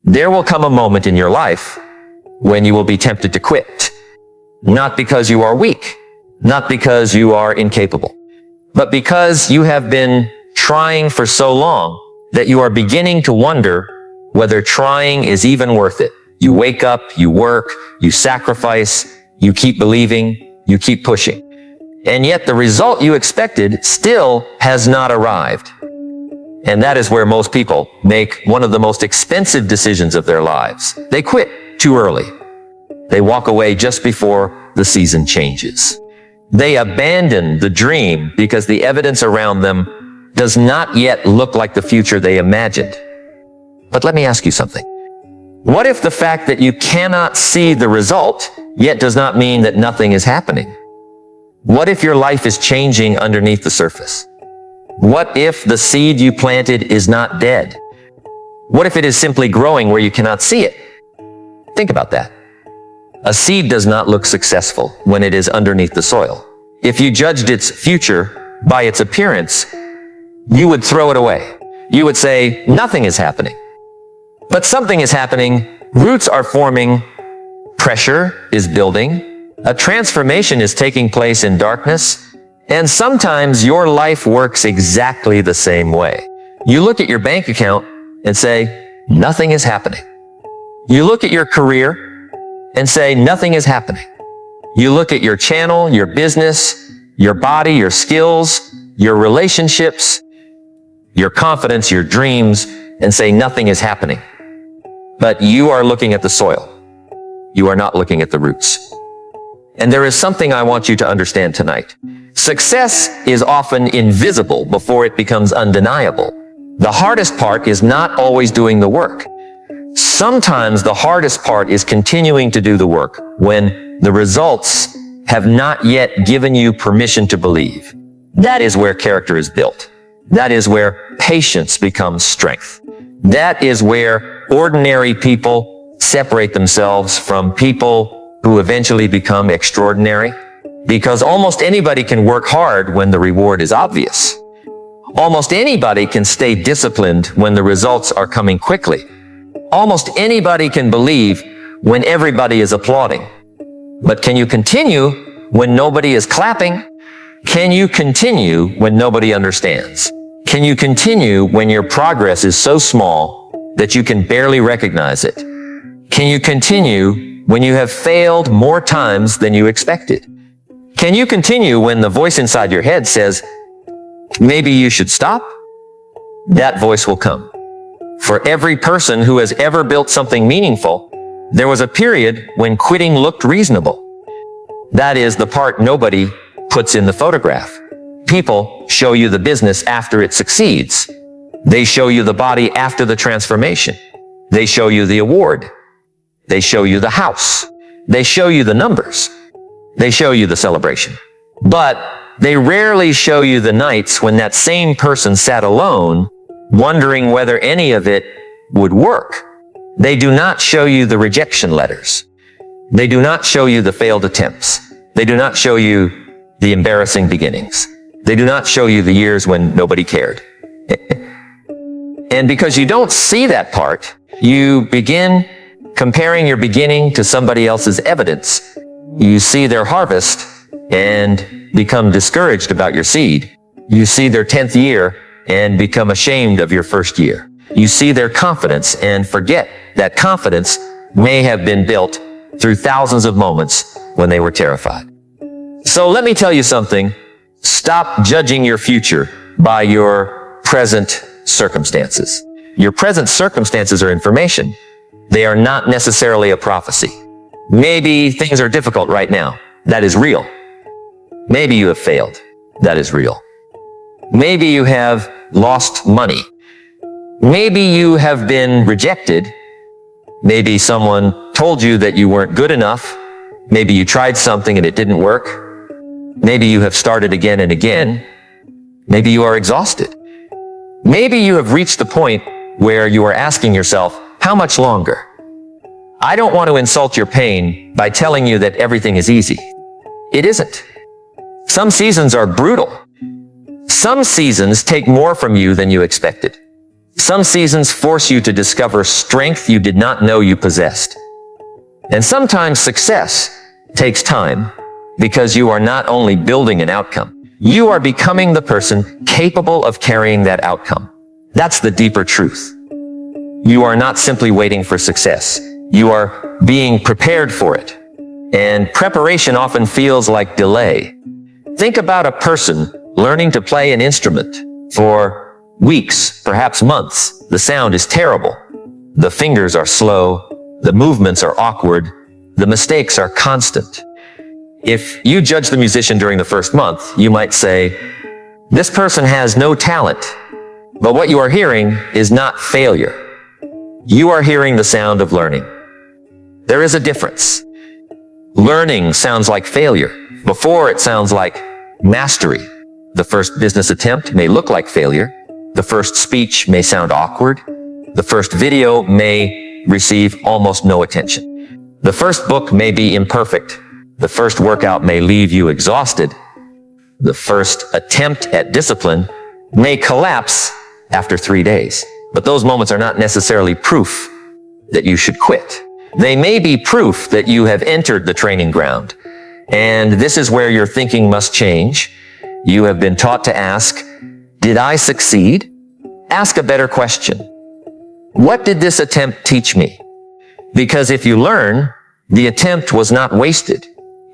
There will come a moment in your life when you will be tempted to quit. Not because you are weak, not because you are incapable, but because you have been trying for so long that you are beginning to wonder whether trying is even worth it. You wake up, you work, you sacrifice, you keep believing, you keep pushing. And yet the result you expected still has not arrived. And that is where most people make one of the most expensive decisions of their lives. They quit too early. They walk away just before the season changes. They abandon the dream because the evidence around them does not yet look like the future they imagined. But let me ask you something. What if the fact that you cannot see the result yet does not mean that nothing is happening? What if your life is changing underneath the surface? What if the seed you planted is not dead? What if it is simply growing where you cannot see it? Think about that. A seed does not look successful when it is underneath the soil. If you judged its future by its appearance, you would throw it away. You would say, nothing is happening. But something is happening. Roots are forming. Pressure is building. A transformation is taking place in darkness. And sometimes your life works exactly the same way. You look at your bank account and say, nothing is happening. You look at your career and say, nothing is happening. You look at your channel, your business, your body, your skills, your relationships, your confidence, your dreams, and say, nothing is happening. But you are looking at the soil. You are not looking at the roots. And there is something I want you to understand tonight. Success is often invisible before it becomes undeniable. The hardest part is not always doing the work. Sometimes the hardest part is continuing to do the work when the results have not yet given you permission to believe. That is where character is built. That is where patience becomes strength. That is where ordinary people separate themselves from people who eventually become extraordinary. Because almost anybody can work hard when the reward is obvious. Almost anybody can stay disciplined when the results are coming quickly. Almost anybody can believe when everybody is applauding. But can you continue when nobody is clapping? Can you continue when nobody understands? Can you continue when your progress is so small that you can barely recognize it? Can you continue when you have failed more times than you expected? Can you continue when the voice inside your head says, maybe you should stop? That voice will come. For every person who has ever built something meaningful, there was a period when quitting looked reasonable. That is the part nobody puts in the photograph. People show you the business after it succeeds. They show you the body after the transformation. They show you the award. They show you the house. They show you the numbers. They show you the celebration. But they rarely show you the nights when that same person sat alone, wondering whether any of it would work. They do not show you the rejection letters. They do not show you the failed attempts. They do not show you the embarrassing beginnings. They do not show you the years when nobody cared. And because you don't see that part, you begin comparing your beginning to somebody else's evidence. You see their harvest and become discouraged about your seed. You see their 10th year and become ashamed of your first year. You see their confidence and forget that confidence may have been built through thousands of moments when they were terrified. So let me tell you something. Stop judging your future by your present circumstances. Your present circumstances are information. They are not necessarily a prophecy. Maybe things are difficult right now. That is real. Maybe you have failed. That is real. Maybe you have lost money. Maybe you have been rejected. Maybe someone told you that you weren't good enough. Maybe you tried something and it didn't work. Maybe you have started again and again. Maybe you are exhausted. Maybe you have reached the point where you are asking yourself, how much longer? I don't want to insult your pain by telling you that everything is easy. It isn't. Some seasons are brutal. Some seasons take more from you than you expected. Some seasons force you to discover strength you did not know you possessed. And sometimes success takes time because you are not only building an outcome, you are becoming the person capable of carrying that outcome. That's the deeper truth. You are not simply waiting for success. You are being prepared for it. And preparation often feels like delay. Think about a person learning to play an instrument for weeks, perhaps months. The sound is terrible. The fingers are slow. The movements are awkward. The mistakes are constant. If you judge the musician during the first month, you might say, this person has no talent. But what you are hearing is not failure. You are hearing the sound of learning. There is a difference. Learning sounds like failure. Before, it sounds like mastery. The first business attempt may look like failure. The first speech may sound awkward. The first video may receive almost no attention. The first book may be imperfect. The first workout may leave you exhausted. The first attempt at discipline may collapse after 3 days. But those moments are not necessarily proof that you should quit. They may be proof that you have entered the training ground. And this is where your thinking must change. You have been taught to ask, did I succeed? Ask a better question. What did this attempt teach me? Because if you learn, the attempt was not wasted.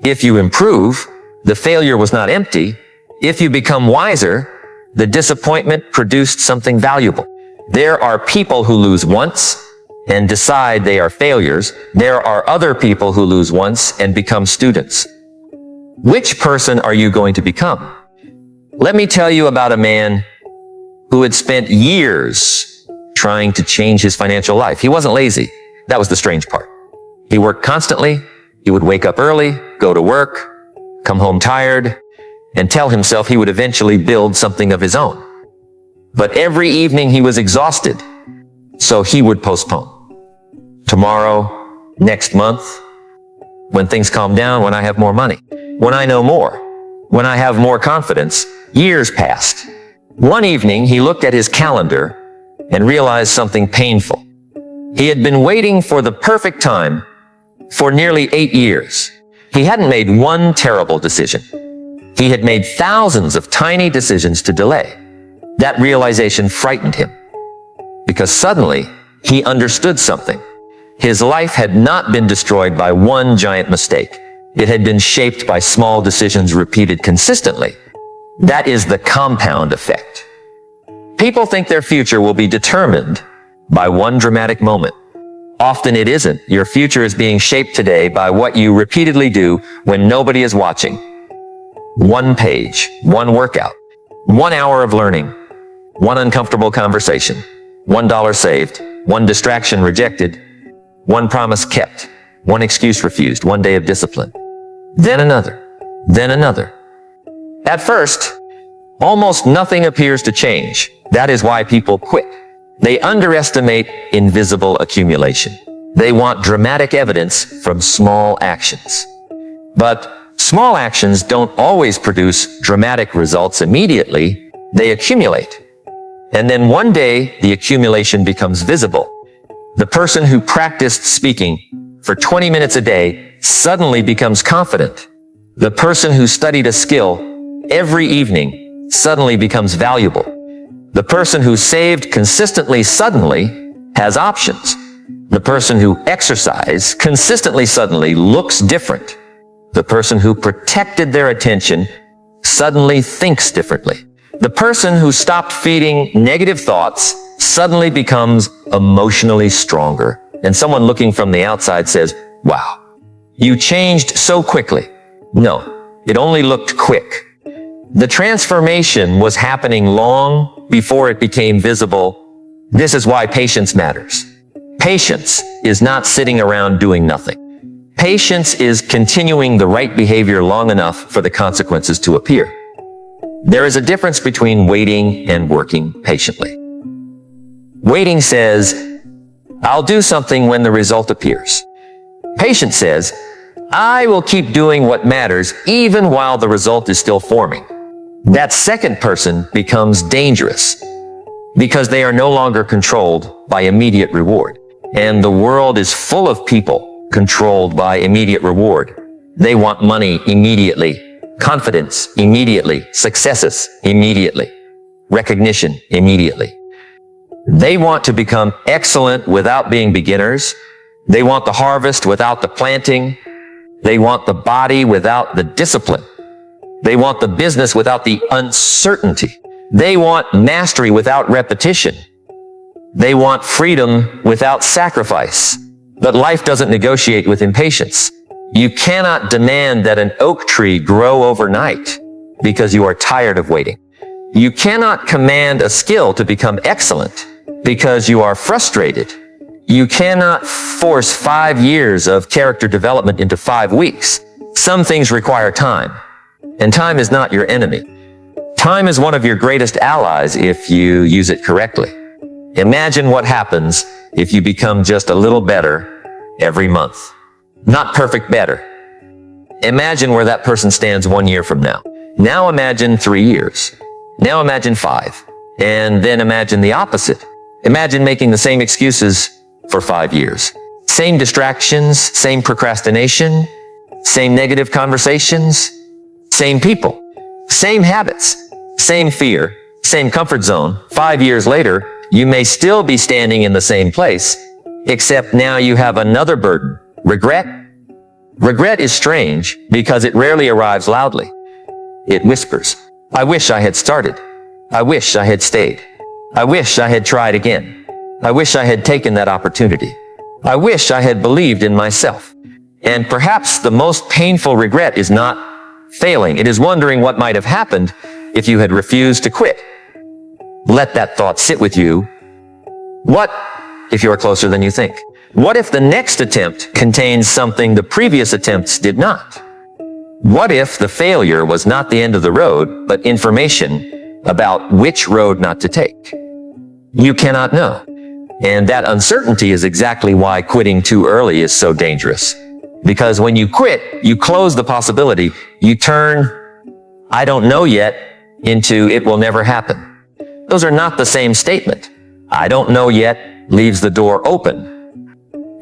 If you improve, the failure was not empty. If you become wiser, the disappointment produced something valuable. There are people who lose once and decide they are failures. There are other people who lose once and become students. Which person are you going to become? Let me tell you about a man who had spent years trying to change his financial life. He wasn't lazy. That was the strange part. He worked constantly. He would wake up early, go to work, come home tired, and tell himself he would eventually build something of his own. But every evening he was exhausted, so he would postpone. Tomorrow, next month, when things calm down, when I have more money, when I know more, when I have more confidence. Years passed. One evening, he looked at his calendar and realized something painful. He had been waiting for the perfect time for nearly 8 years. He hadn't made one terrible decision. He had made thousands of tiny decisions to delay. That realization frightened him because suddenly he understood something. His life had not been destroyed by one giant mistake. It had been shaped by small decisions repeated consistently. That is the compound effect. People think their future will be determined by one dramatic moment. Often it isn't. Your future is being shaped today by what you repeatedly do when nobody is watching. One page, one workout, 1 hour of learning, one uncomfortable conversation, $1 saved, one distraction rejected, one promise kept, one excuse refused, 1 day of discipline. Then another, then another. At first, almost nothing appears to change. That is why people quit. They underestimate invisible accumulation. They want dramatic evidence from small actions. But small actions don't always produce dramatic results immediately. They accumulate. And then one day, the accumulation becomes visible. The person who practiced speaking for 20 minutes a day suddenly becomes confident. The person who studied a skill every evening suddenly becomes valuable. The person who saved consistently suddenly has options. The person who exercised consistently suddenly looks different. The person who protected their attention suddenly thinks differently. The person who stopped feeding negative thoughts suddenly becomes emotionally stronger. And someone looking from the outside says, wow, you changed so quickly. No, it only looked quick. The transformation was happening long before it became visible. This is why patience matters. Patience is not sitting around doing nothing. Patience is continuing the right behavior long enough for the consequences to appear. There is a difference between waiting and working patiently. Waiting says, I'll do something when the result appears. Patience says, I will keep doing what matters even while the result is still forming. That second person becomes dangerous because they are no longer controlled by immediate reward. And the world is full of people controlled by immediate reward. They want money immediately, confidence immediately, successes immediately, recognition immediately. They want to become excellent without being beginners. They want the harvest without the planting. They want the body without the discipline. They want the business without the uncertainty. They want mastery without repetition. They want freedom without sacrifice. But life doesn't negotiate with impatience. You cannot demand that an oak tree grow overnight because you are tired of waiting. You cannot command a skill to become excellent because you are frustrated. You cannot force 5 years of character development into 5 weeks. Some things require time, and time is not your enemy. Time is one of your greatest allies if you use it correctly. Imagine what happens if you become just a little better every month. Not perfect better. Imagine where that person stands 1 year from now. Now imagine 3 years. Now imagine 5. And then imagine the opposite. Imagine making the same excuses for 5 years. Same distractions, same procrastination, same negative conversations, same people, same habits, same fear, same comfort zone. 5 years later, you may still be standing in the same place, except now you have another burden. Regret? Regret is strange because it rarely arrives loudly. It whispers, I wish I had started. I wish I had stayed. I wish I had tried again. I wish I had taken that opportunity. I wish I had believed in myself. And perhaps the most painful regret is not failing. It is wondering what might have happened if you had refused to quit. Let that thought sit with you. What if you are closer than you think? What if the next attempt contains something the previous attempts did not? What if the failure was not the end of the road, but information about which road not to take? You cannot know. And that uncertainty is exactly why quitting too early is so dangerous. Because when you quit, you close the possibility. You turn, I don't know yet, into it will never happen. Those are not the same statement. I don't know yet leaves the door open.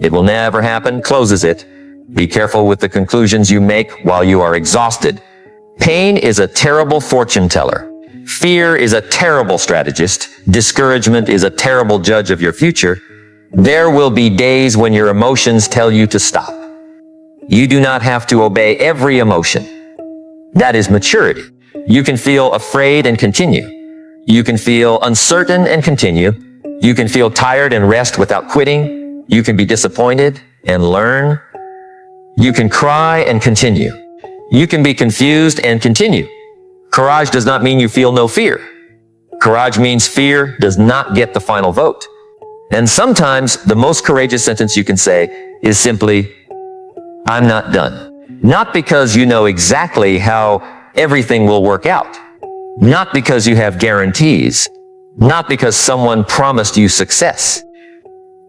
It will never happen closes it. Be careful with the conclusions you make while you are exhausted. Pain is a terrible fortune teller. Fear is a terrible strategist. Discouragement is a terrible judge of your future. There will be days when your emotions tell you to stop. You do not have to obey every emotion. That is maturity. You can feel afraid and continue. You can feel uncertain and continue. You can feel tired and rest without quitting. You can be disappointed and learn. You can cry and continue. You can be confused and continue. Courage does not mean you feel no fear. Courage means fear does not get the final vote. And sometimes the most courageous sentence you can say is simply, I'm not done. Not because you know exactly how everything will work out. Not because you have guarantees. Not because someone promised you success.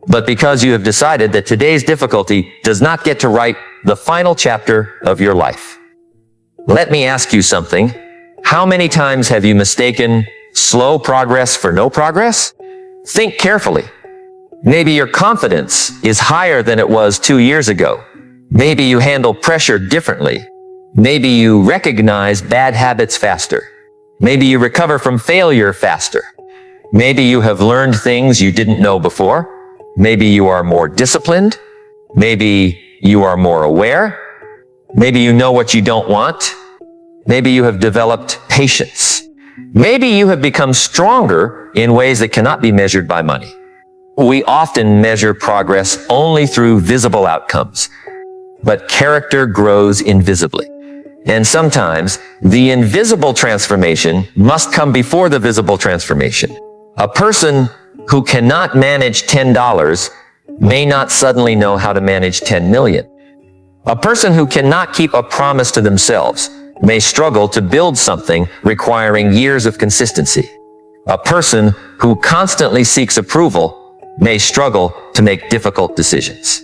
But because you have decided that today's difficulty does not get to write the final chapter of your life. Let me ask you something. How many times have you mistaken slow progress for no progress? Think carefully. Maybe your confidence is higher than it was 2 years ago. Maybe you handle pressure differently. Maybe you recognize bad habits faster. Maybe you recover from failure faster. Maybe you have learned things you didn't know before. Maybe you are more disciplined. Maybe you are more aware. Maybe you know what you don't want. Maybe you have developed patience. Maybe you have become stronger in ways that cannot be measured by money. We often measure progress only through visible outcomes, but character grows invisibly. And sometimes the invisible transformation must come before the visible transformation. A person who cannot manage $10 may not suddenly know how to manage 10 million. A person who cannot keep a promise to themselves may struggle to build something requiring years of consistency. A person who constantly seeks approval may struggle to make difficult decisions.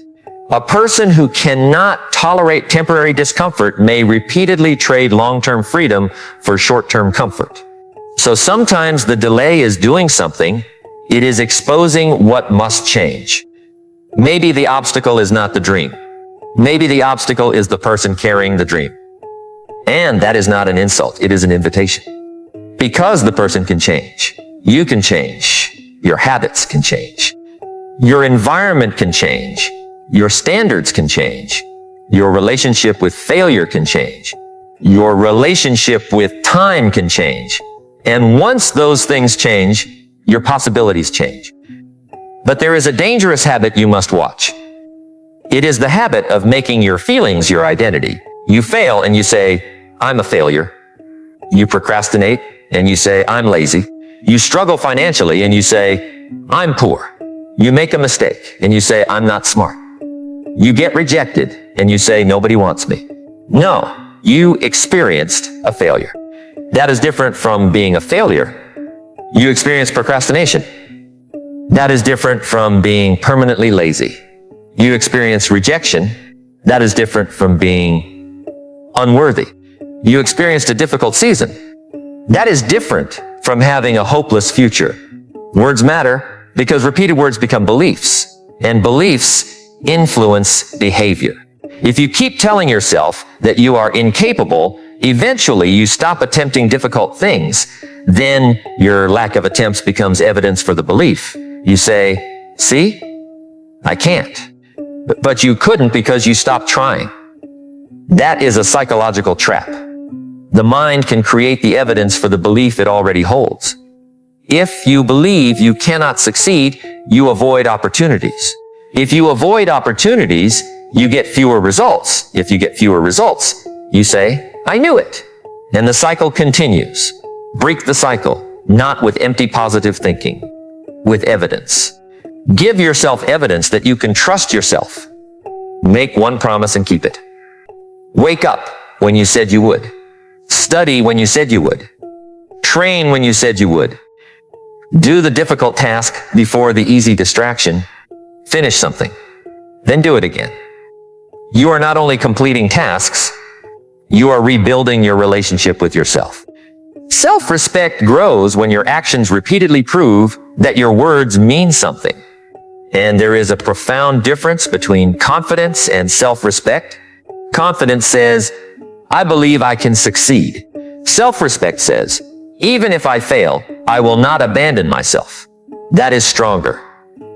A person who cannot tolerate temporary discomfort may repeatedly trade long-term freedom for short-term comfort. So sometimes the delay is doing something. It is exposing what must change. Maybe the obstacle is not the dream. Maybe the obstacle is the person carrying the dream. And that is not an insult. It is an invitation. Because the person can change. You can change. Your habits can change. Your environment can change. Your standards can change. Your relationship with failure can change. Your relationship with time can change. And once those things change, your possibilities change. But there is a dangerous habit you must watch. It is the habit of making your feelings your identity. You fail and you say, I'm a failure. You procrastinate and you say, I'm lazy. You struggle financially and you say, I'm poor. You make a mistake and you say, I'm not smart. You get rejected and you say, nobody wants me. No, you experienced a failure. That is different from being a failure. You experienced procrastination. That is different from being permanently lazy. You experience rejection. That is different from being unworthy. You experienced a difficult season. That is different from having a hopeless future. Words matter because repeated words become beliefs, and beliefs influence behavior. If you keep telling yourself that you are incapable, eventually you stop attempting difficult things. Then your lack of attempts becomes evidence for the belief. You say, see, I can't. But you couldn't because you stopped trying. That is a psychological trap. The mind can create the evidence for the belief it already holds. If you believe you cannot succeed, you avoid opportunities. If you avoid opportunities, you get fewer results. If you get fewer results, you say, I knew it. And the cycle continues. Break the cycle, not with empty positive thinking, with evidence. Give yourself evidence that you can trust yourself. Make one promise and keep it. Wake up when you said you would. Study when you said you would. Train when you said you would. Do the difficult task before the easy distraction. Finish something. Then do it again. You are not only completing tasks, you are rebuilding your relationship with yourself. Self-respect grows when your actions repeatedly prove that your words mean something. And there is a profound difference between confidence and self-respect. Confidence says, I believe I can succeed. Self-respect says, even if I fail, I will not abandon myself. That is stronger,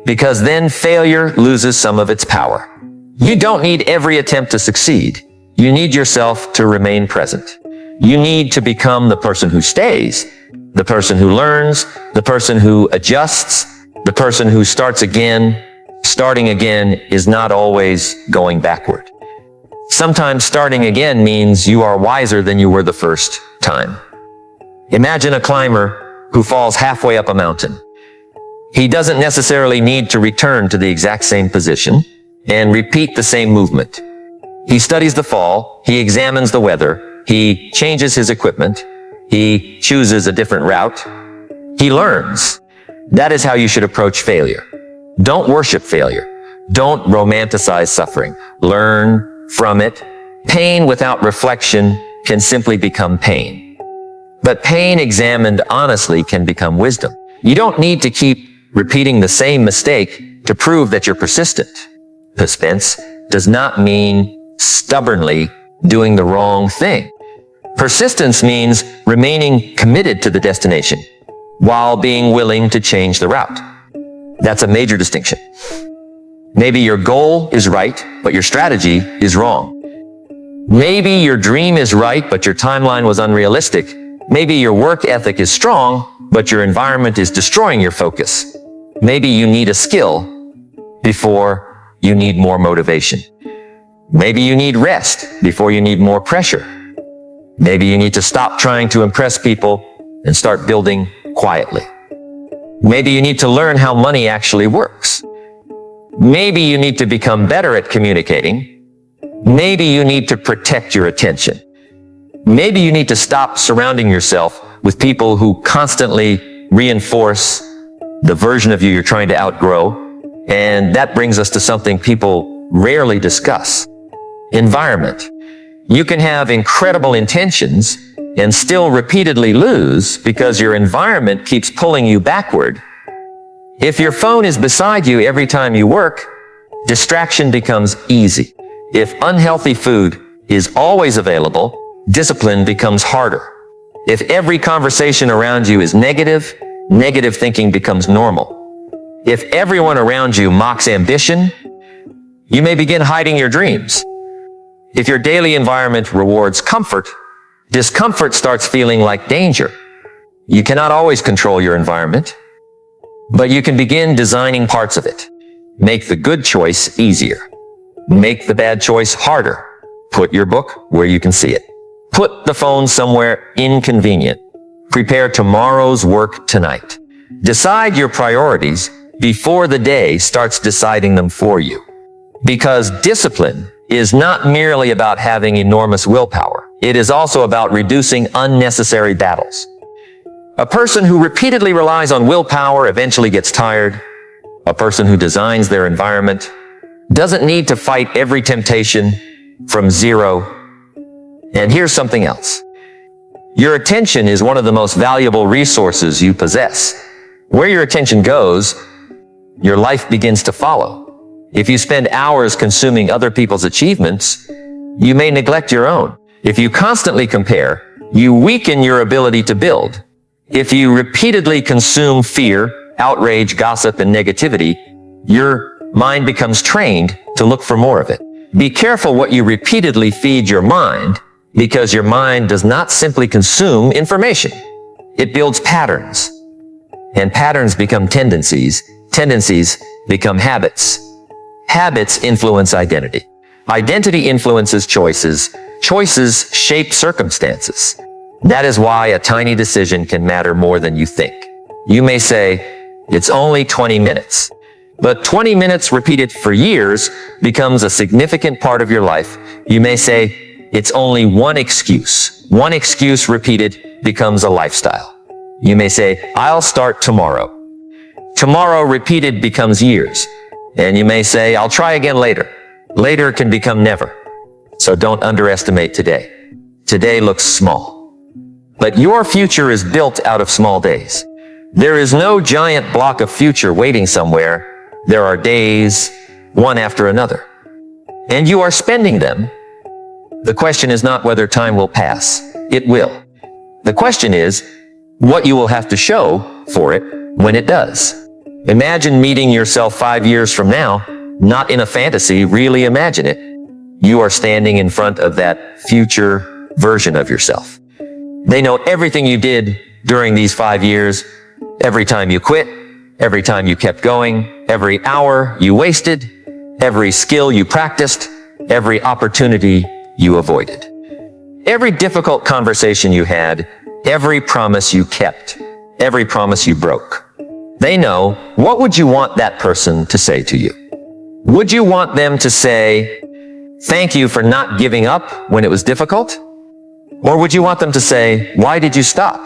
because then failure loses some of its power. You don't need every attempt to succeed. You need yourself to remain present. You need to become the person who stays, the person who learns, the person who adjusts, the person who starts again. Starting again is not always going backward. Sometimes starting again means you are wiser than you were the first time. Imagine a climber who falls halfway up a mountain. He doesn't necessarily need to return to the exact same position and repeat the same movement. He studies the fall, he examines the weather, he changes his equipment, he chooses a different route. He learns. That is how you should approach failure. Don't worship failure. Don't romanticize suffering. Learn from it. Pain without reflection can simply become pain. But pain examined honestly can become wisdom. You don't need to keep repeating the same mistake to prove that you're persistent. Persistence does not mean stubbornly doing the wrong thing. Persistence means remaining committed to the destination while being willing to change the route. That's a major distinction. Maybe your goal is right, but your strategy is wrong. Maybe your dream is right, but your timeline was unrealistic. Maybe your work ethic is strong, but your environment is destroying your focus. Maybe you need a skill before you need more motivation. Maybe you need rest before you need more pressure. Maybe you need to stop trying to impress people and start building quietly. Maybe you need to learn how money actually works. Maybe you need to become better at communicating. Maybe you need to protect your attention. Maybe you need to stop surrounding yourself with people who constantly reinforce the version of you you're trying to outgrow. And that brings us to something people rarely discuss. Environment. You can have incredible intentions and still repeatedly lose because your environment keeps pulling you backward. If your phone is beside you every time you work, distraction becomes easy. If unhealthy food is always available, discipline becomes harder. If every conversation around you is negative, negative thinking becomes normal. If everyone around you mocks ambition, you may begin hiding your dreams. If your daily environment rewards comfort, discomfort starts feeling like danger. You cannot always control your environment, but you can begin designing parts of it. Make the good choice easier. Make the bad choice harder. Put your book where you can see it. Put the phone somewhere inconvenient. Prepare tomorrow's work tonight. Decide your priorities before the day starts deciding them for you. Because discipline is not merely about having enormous willpower. It is also about reducing unnecessary battles. A person who repeatedly relies on willpower eventually gets tired. A person who designs their environment doesn't need to fight every temptation from zero. And here's something else. Your attention is one of the most valuable resources you possess. Where your attention goes, your life begins to follow. If you spend hours consuming other people's achievements, you may neglect your own. If you constantly compare, you weaken your ability to build. If you repeatedly consume fear, outrage, gossip, and negativity, your mind becomes trained to look for more of it. Be careful what you repeatedly feed your mind, because your mind does not simply consume information. It builds patterns. And patterns become tendencies. Tendencies become habits. Habits influence identity. Identity influences choices. Choices shape circumstances. That is why a tiny decision can matter more than you think. You may say, it's only 20 minutes. But 20 minutes repeated for years becomes a significant part of your life. You may say, it's only one excuse. One excuse repeated becomes a lifestyle. You may say, I'll start tomorrow. Tomorrow repeated becomes years. And you may say, I'll try again later. Later can become never. So don't underestimate today. Today looks small. But your future is built out of small days. There is no giant block of future waiting somewhere. There are days, one after another. And you are spending them. The question is not whether time will pass. It will. The question is what you will have to show for it when it does. Imagine meeting yourself 5 years from now, not in a fantasy, really imagine it. You are standing in front of that future version of yourself. They know everything you did during these 5 years, every time you quit, every time you kept going, every hour you wasted, every skill you practiced, every opportunity you avoided. Every difficult conversation you had, every promise you kept, every promise you broke. They know, what would you want that person to say to you? Would you want them to say, thank you for not giving up when it was difficult? Or would you want them to say, why did you stop?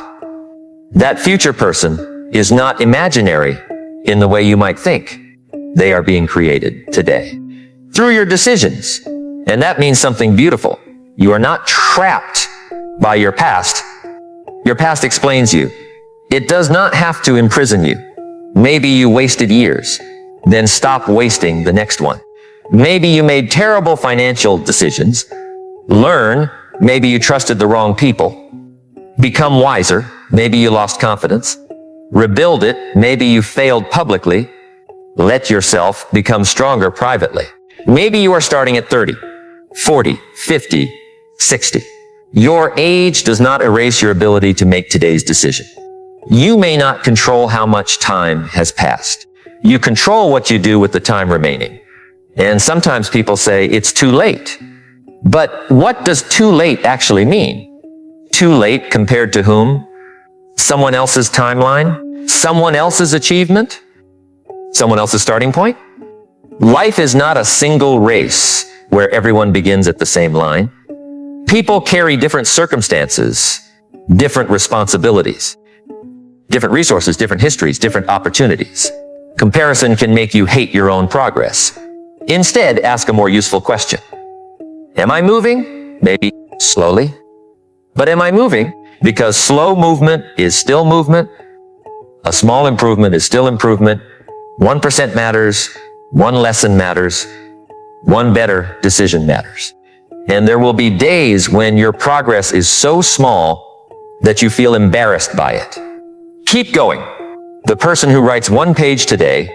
That future person is not imaginary in the way you might think. They are being created today through your decisions. And that means something beautiful. You are not trapped by your past. Your past explains you. It does not have to imprison you. Maybe you wasted years. Then stop wasting the next one. Maybe you made terrible financial decisions. Learn. Maybe you trusted the wrong people. Become wiser. Maybe you lost confidence. Rebuild it. Maybe you failed publicly. Let yourself become stronger privately. Maybe you are starting at 30, 40, 50, 60. Your age does not erase your ability to make today's decision. You may not control how much time has passed. You control what you do with the time remaining. And sometimes people say it's too late. But what does too late actually mean? Too late compared to whom? Someone else's timeline? Someone else's achievement? Someone else's starting point? Life is not a single race where everyone begins at the same line. People carry different circumstances, different responsibilities, different resources, different histories, different opportunities. Comparison can make you hate your own progress. Instead, ask a more useful question. Am I moving? Maybe slowly. But am I moving? Because slow movement is still movement. A small improvement is still improvement. 1% matters. One lesson matters. One better decision matters. And there will be days when your progress is so small that you feel embarrassed by it. Keep going. The person who writes 1 page today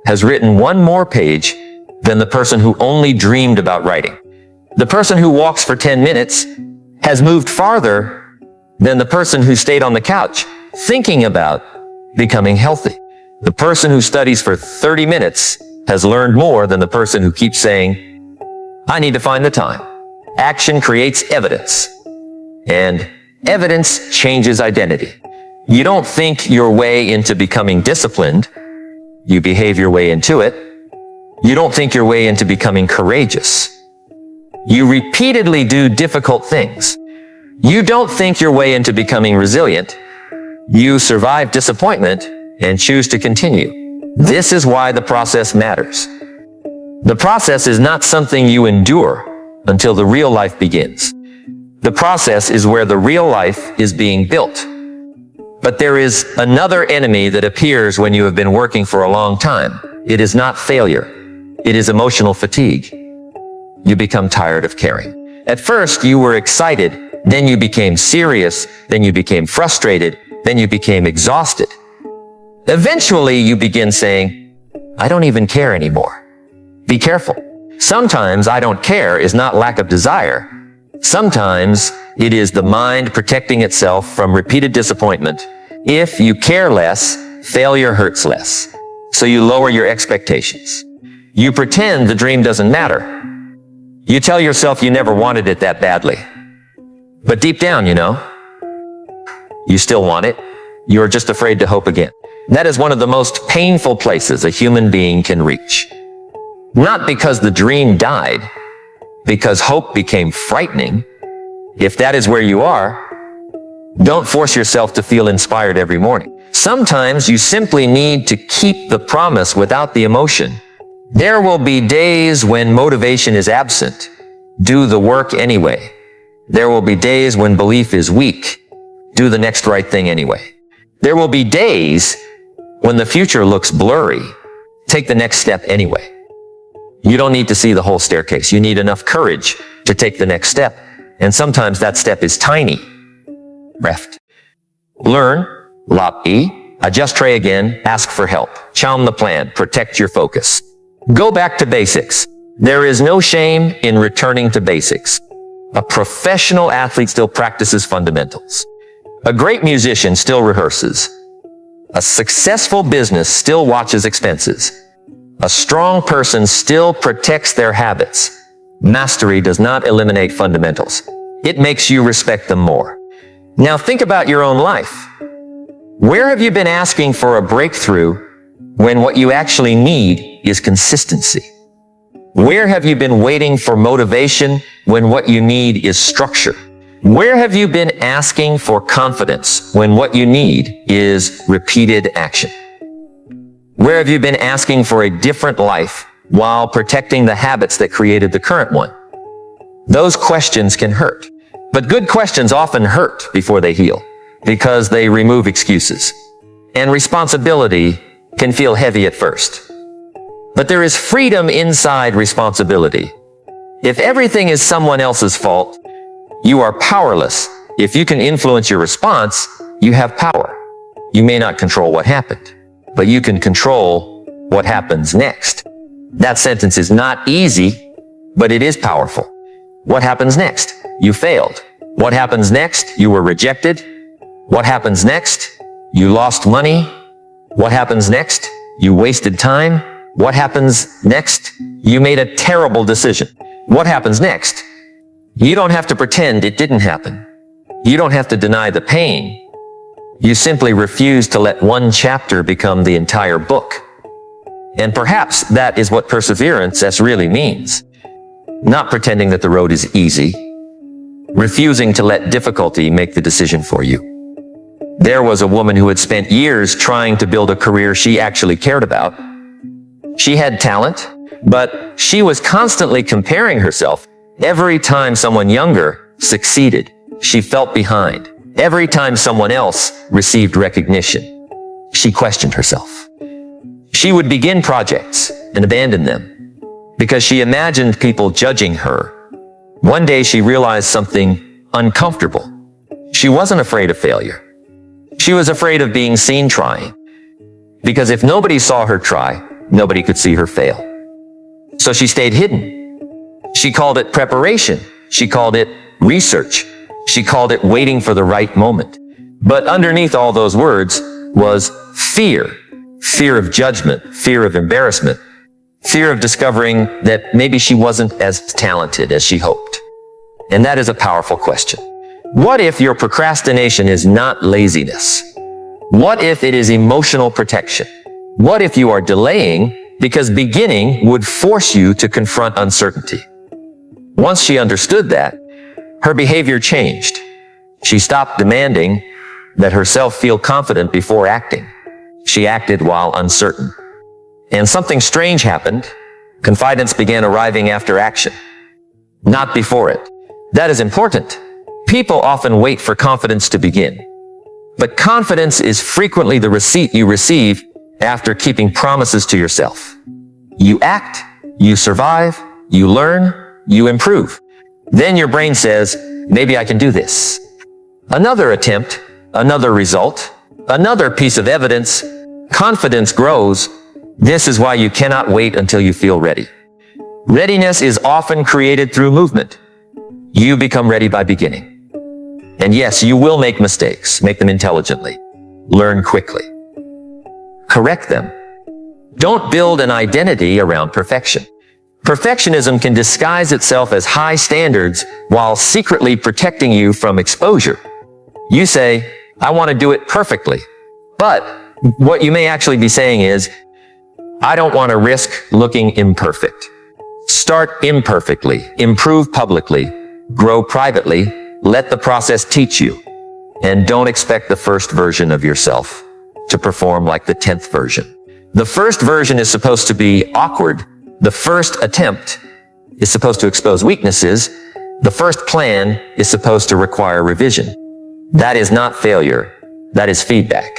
has written 1 more page than the person who only dreamed about writing. The person who walks for 10 minutes has moved farther than the person who stayed on the couch thinking about becoming healthy. The person who studies for 30 minutes has learned more than the person who keeps saying, I need to find the time. Action creates evidence, and evidence changes identity. You don't think your way into becoming disciplined. You behave your way into it. You don't think your way into becoming courageous. You repeatedly do difficult things. You don't think your way into becoming resilient. You survive disappointment and choose to continue. This is why the process matters. The process is not something you endure until the real life begins. The process is where the real life is being built. But there is another enemy that appears when you have been working for a long time. It is not failure. It is emotional fatigue. You become tired of caring. At first, you were excited. Then you became serious. Then you became frustrated. Then you became exhausted. Eventually, you begin saying, I don't even care anymore. Be careful. Sometimes I don't care is not lack of desire. Sometimes it is the mind protecting itself from repeated disappointment. If you care less, failure hurts less. So you lower your expectations. You pretend the dream doesn't matter. You tell yourself you never wanted it that badly. But deep down, you still want it. You're just afraid to hope again. That is one of the most painful places a human being can reach. Not because the dream died, because hope became frightening. If that is where you are, don't force yourself to feel inspired every morning. Sometimes you simply need to keep the promise without the emotion. There will be days when motivation is absent. Do the work anyway. There will be days when belief is weak. Do the next right thing anyway. There will be days when the future looks blurry. Take the next step anyway. You don't need to see the whole staircase. You need enough courage to take the next step. And sometimes that step is tiny. Reft. Learn. Lop-E. Adjust tray again. Ask for help. Chown the plan. Protect your focus. Go back to basics. There is no shame in returning to basics. A professional athlete still practices fundamentals. A great musician still rehearses. A successful business still watches expenses. A strong person still protects their habits. Mastery does not eliminate fundamentals. It makes you respect them more. Now think about your own life. Where have you been asking for a breakthrough when what you actually need is consistency? Where have you been waiting for motivation when what you need is structure? Where have you been asking for confidence when what you need is repeated action? Where have you been asking for a different life while protecting the habits that created the current one? Those questions can hurt. But good questions often hurt before they heal because they remove excuses. And responsibility can feel heavy at first. But there is freedom inside responsibility. If everything is someone else's fault, you are powerless. If you can influence your response, you have power. You may not control what happened, but you can control what happens next. That sentence is not easy, but it is powerful. What happens next? You failed. What happens next? You were rejected. What happens next? You lost money. What happens next? You wasted time. What happens next? You made a terrible decision. What happens next? You don't have to pretend it didn't happen. You don't have to deny the pain. You simply refuse to let one chapter become the entire book. And perhaps that is what perseverance really means. Not pretending that the road is easy. Refusing to let difficulty make the decision for you. There was a woman who had spent years trying to build a career she actually cared about. She had talent, but she was constantly comparing herself. Every time someone younger succeeded, she felt behind. Every time someone else received recognition, she questioned herself. She would begin projects and abandon them because she imagined people judging her. One day she realized something uncomfortable. She wasn't afraid of failure. She was afraid of being seen trying. Because if nobody saw her try, nobody could see her fail. So she stayed hidden. She called it preparation. She called it research. She called it waiting for the right moment. But underneath all those words was fear. Fear of judgment, fear of embarrassment, fear of discovering that maybe she wasn't as talented as she hoped. And that is a powerful question. What if your procrastination is not laziness? What if it is emotional protection? What if you are delaying because beginning would force you to confront uncertainty? Once she understood that, her behavior changed. She stopped demanding that herself feel confident before acting. She acted while uncertain. And something strange happened. Confidence began arriving after action, not before it. That is important. People often wait for confidence to begin. But confidence is frequently the receipt you receive after keeping promises to yourself. You act, you survive, you learn, you improve. Then your brain says, maybe I can do this. Another attempt, another result, another piece of evidence. Confidence grows. This is why you cannot wait until you feel ready. Readiness is often created through movement. You become ready by beginning. And yes, you will make mistakes. Make them intelligently. Learn quickly. Correct them. Don't build an identity around perfection. Perfectionism can disguise itself as high standards while secretly protecting you from exposure. You say, I want to do it perfectly. But what you may actually be saying is, I don't want to risk looking imperfect. Start imperfectly, improve publicly, grow privately, let the process teach you, and don't expect the first version of yourself to perform like the 10th version. The first version is supposed to be awkward. The first attempt is supposed to expose weaknesses. The first plan is supposed to require revision. That is not failure. That is feedback.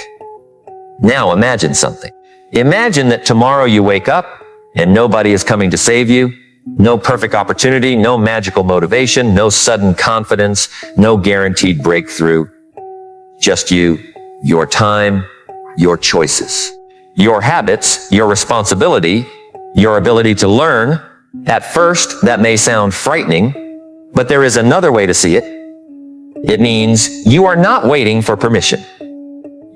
Now imagine something. Imagine that tomorrow you wake up and nobody is coming to save you. No perfect opportunity, no magical motivation, no sudden confidence, no guaranteed breakthrough. Just you, your time, your choices, your habits, your responsibility, your ability to learn. At first, that may sound frightening, but there is another way to see it. It means you are not waiting for permission.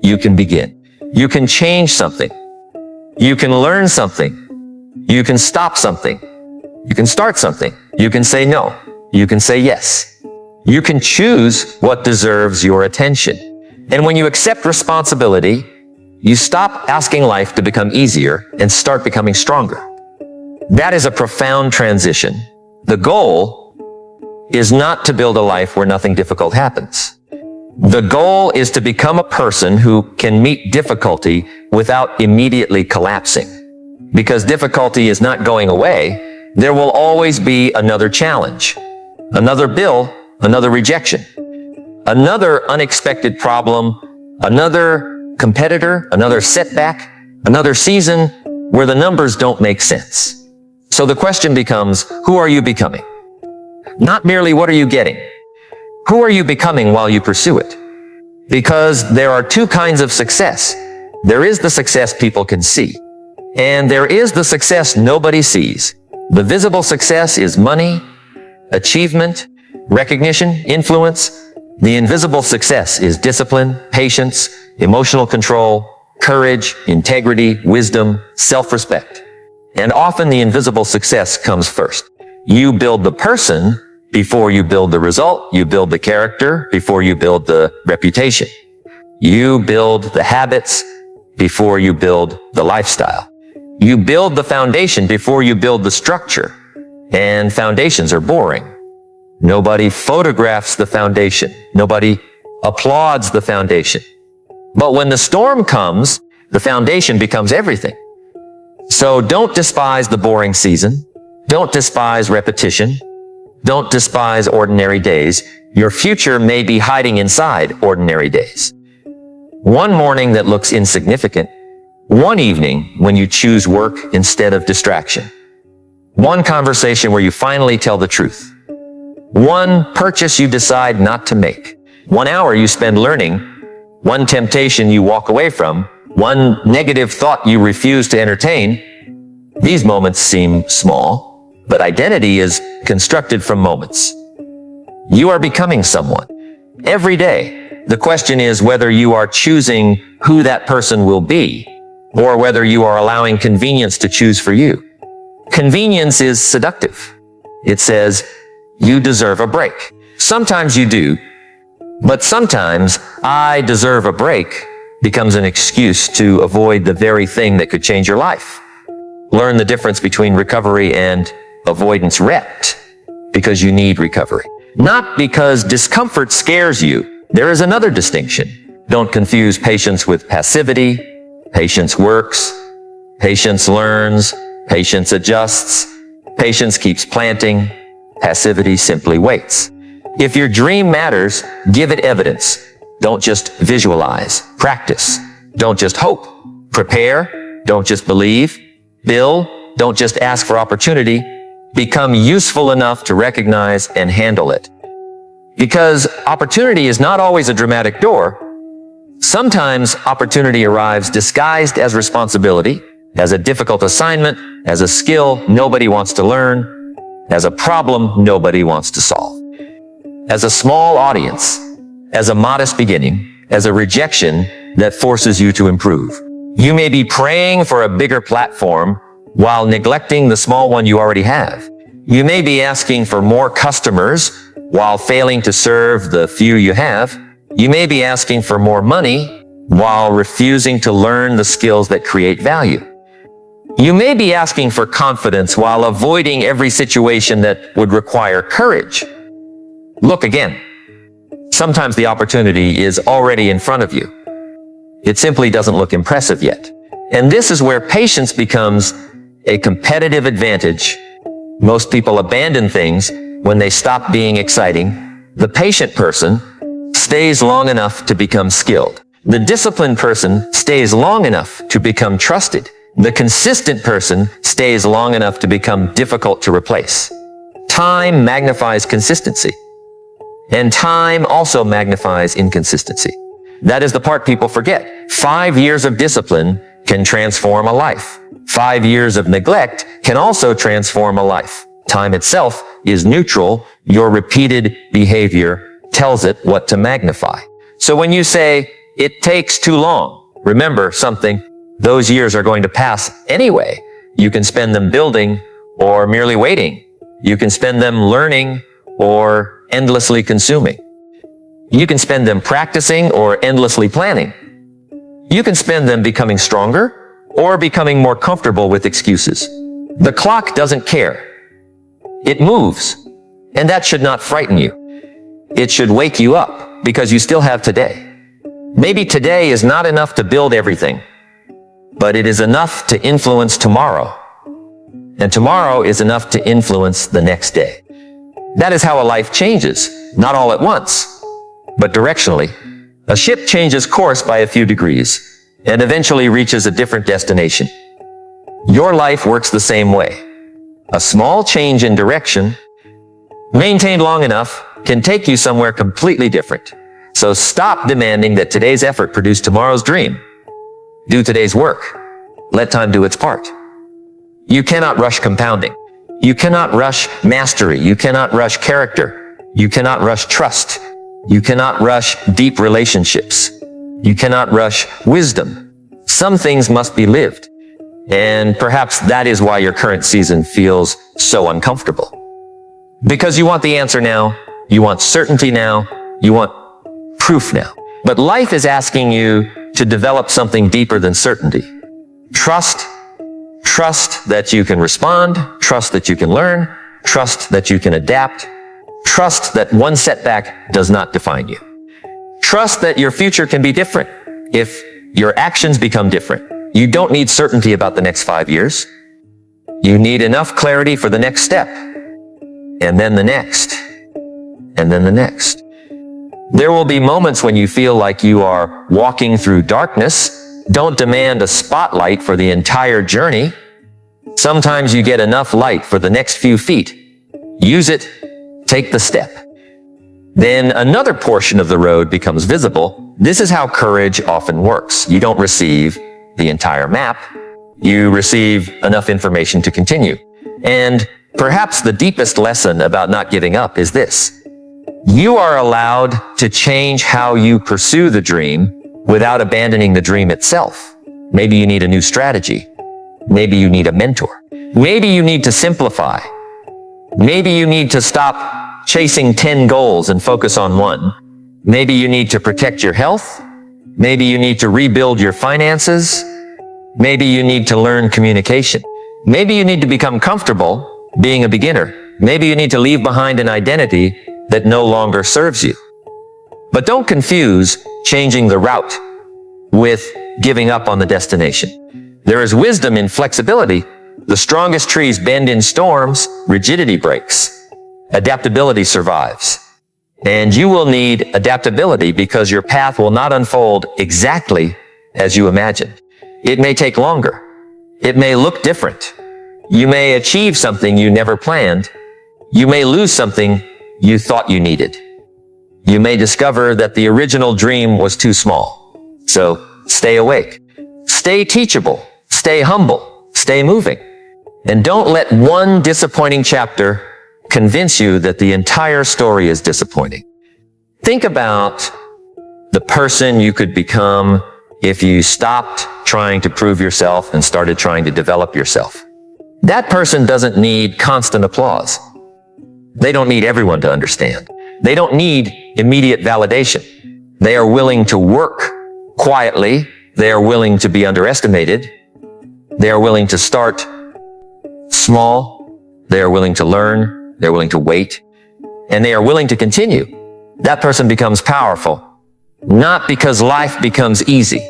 You can begin. You can change something. You can learn something. You can stop something. You can start something. You can say no. You can say yes. You can choose what deserves your attention. And when you accept responsibility, you stop asking life to become easier and start becoming stronger. That is a profound transition. The goal is not to build a life where nothing difficult happens. The goal is to become a person who can meet difficulty without immediately collapsing. Because difficulty is not going away, there will always be another challenge, another bill, another rejection, another unexpected problem, another competitor, another setback, another season where the numbers don't make sense. So the question becomes, who are you becoming? Not merely what are you getting? Who are you becoming while you pursue it? Because there are two kinds of success. There is the success people can see, and there is the success nobody sees. The visible success is money, achievement, recognition, influence. The invisible success is discipline, patience, emotional control, courage, integrity, wisdom, self-respect. And often the invisible success comes first. You build the person before you build the result. You build the character before you build the reputation. You build the habits before you build the lifestyle. You build the foundation before you build the structure. And foundations are boring. Nobody photographs the foundation. Nobody applauds the foundation. But when the storm comes, the foundation becomes everything. So don't despise the boring season. Don't despise repetition. Don't despise ordinary days. Your future may be hiding inside ordinary days. One morning that looks insignificant. One evening when you choose work instead of distraction. One conversation where you finally tell the truth. One purchase you decide not to make. 1 hour you spend learning. One temptation you walk away from. One negative thought you refuse to entertain. These moments seem small, but identity is constructed from moments. You are becoming someone. Every day, the question is whether you are choosing who that person will be, or whether you are allowing convenience to choose for you. Convenience is seductive. It says, you deserve a break. Sometimes you do, but sometimes I deserve a break becomes an excuse to avoid the very thing that could change your life. Learn the difference between recovery and avoidance rept, because you need recovery. Not because discomfort scares you. There is another distinction. Don't confuse patience with passivity. Patience works. Patience learns. Patience adjusts. Patience keeps planting. Passivity simply waits. If your dream matters, give it evidence. Don't just visualize. Practice. Don't just hope. Prepare. Don't just believe. Build. Don't just ask for opportunity. Become useful enough to recognize and handle it. Because opportunity is not always a dramatic door. Sometimes opportunity arrives disguised as responsibility, as a difficult assignment, as a skill nobody wants to learn, as a problem nobody wants to solve. As a small audience, as a modest beginning, as a rejection that forces you to improve. You may be praying for a bigger platform while neglecting the small one you already have. You may be asking for more customers while failing to serve the few you have. You may be asking for more money while refusing to learn the skills that create value. You may be asking for confidence while avoiding every situation that would require courage. Look again. Sometimes the opportunity is already in front of you. It simply doesn't look impressive yet. And this is where patience becomes a competitive advantage. Most people abandon things when they stop being exciting. The patient person stays long enough to become skilled. The disciplined person stays long enough to become trusted. The consistent person stays long enough to become difficult to replace. Time magnifies consistency. And time also magnifies inconsistency. That is the part people forget. 5 years of discipline can transform a life. 5 years of neglect can also transform a life. Time itself is neutral. Your repeated behavior tells it what to magnify. So when you say, it takes too long, remember something. Those years are going to pass anyway. You can spend them building or merely waiting. You can spend them learning or endlessly consuming. You can spend them practicing or endlessly planning. You can spend them becoming stronger or becoming more comfortable with excuses. The clock doesn't care. It moves, and that should not frighten you. It should wake you up because you still have today. Maybe today is not enough to build everything, but it is enough to influence tomorrow. And tomorrow is enough to influence the next day. That is how a life changes, not all at once, but directionally. A ship changes course by a few degrees and eventually reaches a different destination. Your life works the same way. A small change in direction, maintained long enough, can take you somewhere completely different. So stop demanding that today's effort produce tomorrow's dream. Do today's work. Let time do its part. You cannot rush compounding. You cannot rush mastery. You cannot rush character. You cannot rush trust. You cannot rush deep relationships. You cannot rush wisdom. Some things must be lived. And perhaps that is why your current season feels so uncomfortable. Because you want the answer now. You want certainty now. You want proof now. But life is asking you to develop something deeper than certainty. Trust that you can respond, trust that you can learn, trust that you can adapt, trust that one setback does not define you. Trust that your future can be different if your actions become different. You don't need certainty about the next 5 years. You need enough clarity for the next step. and then the next, and then the next. There will be moments when you feel like you are walking through darkness. Don't demand a spotlight for the entire journey. Sometimes you get enough light for the next few feet. Use it, take the step. Then another portion of the road becomes visible. This is how courage often works. You don't receive the entire map. You receive enough information to continue. And perhaps the deepest lesson about not giving up is this. You are allowed to change how you pursue the dream without abandoning the dream itself. Maybe you need a new strategy. Maybe you need a mentor. Maybe you need to simplify. Maybe you need to stop chasing 10 goals and focus on one. Maybe you need to protect your health. Maybe you need to rebuild your finances. Maybe you need to learn communication. Maybe you need to become comfortable being a beginner. Maybe you need to leave behind an identity that no longer serves you. But don't confuse changing the route with giving up on the destination. There is wisdom in flexibility. The strongest trees bend in storms, rigidity breaks, adaptability survives. And you will need adaptability because your path will not unfold exactly as you imagined. It may take longer. It may look different. You may achieve something you never planned. You may lose something you thought you needed. You may discover that the original dream was too small. So stay awake. Stay teachable. Stay humble. Stay moving. And don't let one disappointing chapter convince you that the entire story is disappointing. Think about the person you could become if you stopped trying to prove yourself and started trying to develop yourself. That person doesn't need constant applause. They don't need everyone to understand. They don't need immediate validation. They are willing to work quietly. They are willing to be underestimated. They are willing to start small. They are willing to learn. They're willing to wait. And they are willing to continue. That person becomes powerful. Not because life becomes easy,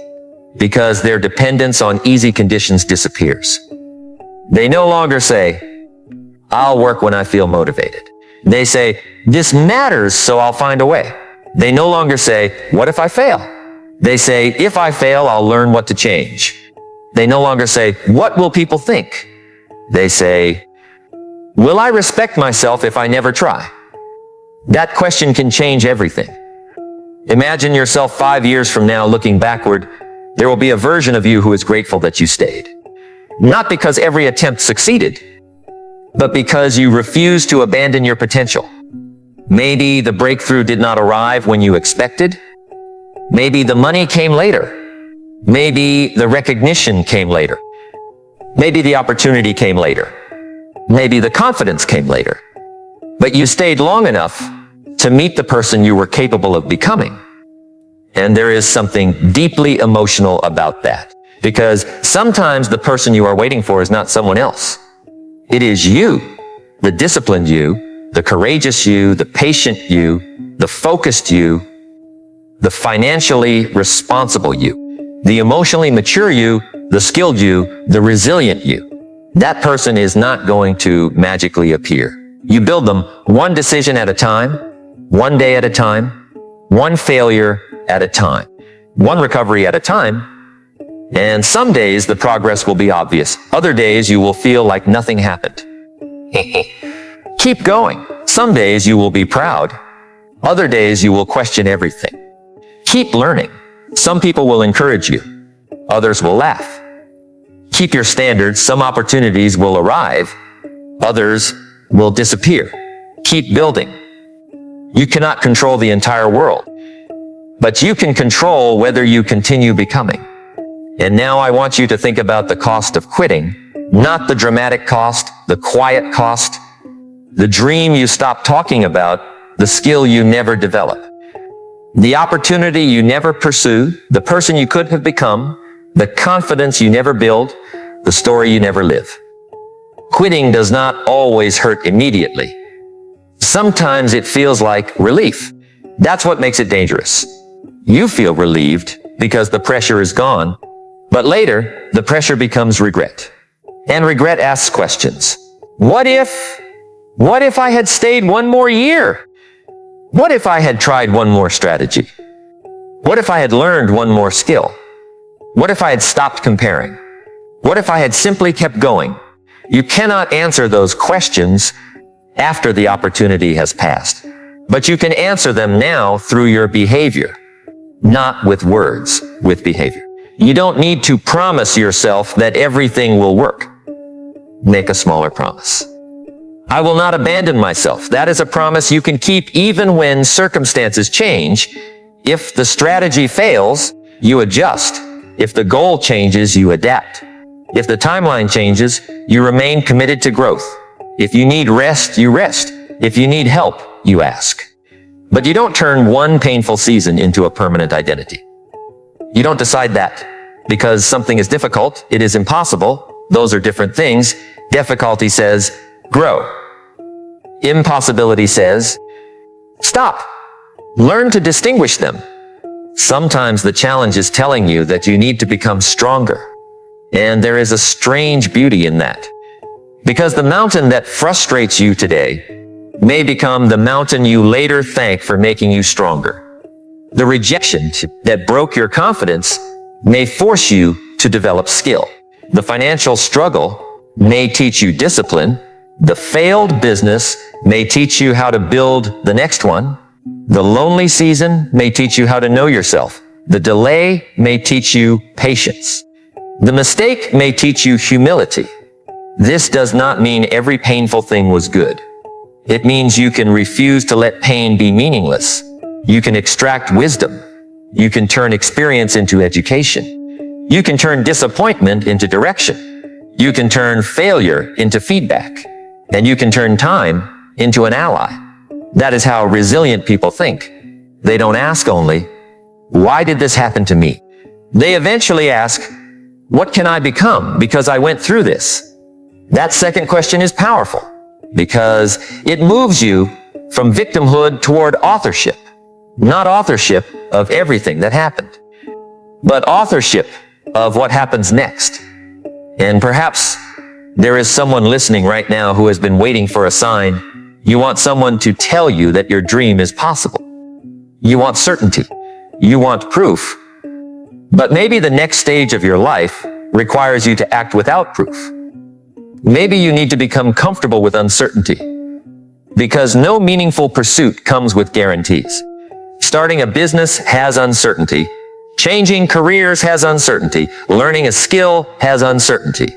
because their dependence on easy conditions disappears. They no longer say, I'll work when I feel motivated. They say, this matters, so I'll find a way. They no longer say, what if I fail? They say, if I fail, I'll learn what to change. They no longer say, what will people think? They say, will I respect myself if I never try? That question can change everything. Imagine yourself 5 years from now looking backward. There will be a version of you who is grateful that you stayed. Not because every attempt succeeded, but because you refused to abandon your potential. Maybe the breakthrough did not arrive when you expected. Maybe the money came later. Maybe the recognition came later. Maybe the opportunity came later. Maybe the confidence came later. But you stayed long enough to meet the person you were capable of becoming. And there is something deeply emotional about that. Because sometimes the person you are waiting for is not someone else. It is you, the disciplined you, the courageous you, the patient you, the focused you, the financially responsible you, the emotionally mature you, the skilled you, the resilient you. That person is not going to magically appear. You build them one decision at a time, one day at a time, one failure at a time, one recovery at a time. And some days the progress will be obvious. Other days you will feel like nothing happened. Keep going. Some days you will be proud. Other days you will question everything. Keep learning. Some people will encourage you. Others will laugh. Keep your standards. Some opportunities will arrive. Others will disappear. Keep building. You cannot control the entire world, but you can control whether you continue becoming. And now I want you to think about the cost of quitting, not the dramatic cost, the quiet cost, the dream you stopped talking about, the skill you never develop, the opportunity you never pursued, the person you could have become, the confidence you never build, the story you never live. Quitting does not always hurt immediately. Sometimes it feels like relief. That's what makes it dangerous. You feel relieved because the pressure is gone. But later, the pressure becomes regret. And regret asks questions. What if? What if I had stayed one more year? What if I had tried one more strategy? What if I had learned one more skill? What if I had stopped comparing? What if I had simply kept going? You cannot answer those questions after the opportunity has passed. But you can answer them now through your behavior, not with words, with behavior. You don't need to promise yourself that everything will work. Make a smaller promise. I will not abandon myself. That is a promise you can keep even when circumstances change. If the strategy fails, you adjust. If the goal changes, you adapt. If the timeline changes, you remain committed to growth. If you need rest, you rest. If you need help, you ask. But you don't turn one painful season into a permanent identity. You don't decide that. Because something is difficult, it is impossible. Those are different things. Difficulty says, grow. Impossibility says, stop. Learn to distinguish them. Sometimes the challenge is telling you that you need to become stronger. And there is a strange beauty in that. Because the mountain that frustrates you today may become the mountain you later thank for making you stronger. The rejection that broke your confidence may force you to develop skill. The financial struggle may teach you discipline. The failed business may teach you how to build the next one. The lonely season may teach you how to know yourself. The delay may teach you patience. The mistake may teach you humility. This does not mean every painful thing was good. It means you can refuse to let pain be meaningless. You can extract wisdom. You can turn experience into education. You can turn disappointment into direction. You can turn failure into feedback. And you can turn time into an ally. That is how resilient people think. They don't ask only, why did this happen to me? They eventually ask, what can I become because I went through this? That second question is powerful because it moves you from victimhood toward authorship. Not authorship of everything that happened, but authorship of what happens next. And perhaps there is someone listening right now who has been waiting for a sign. You want someone to tell you that your dream is possible. You want certainty. You want proof. But maybe the next stage of your life requires you to act without proof. Maybe you need to become comfortable with uncertainty, because no meaningful pursuit comes with guarantees. Starting a business has uncertainty. Changing careers has uncertainty. Learning a skill has uncertainty.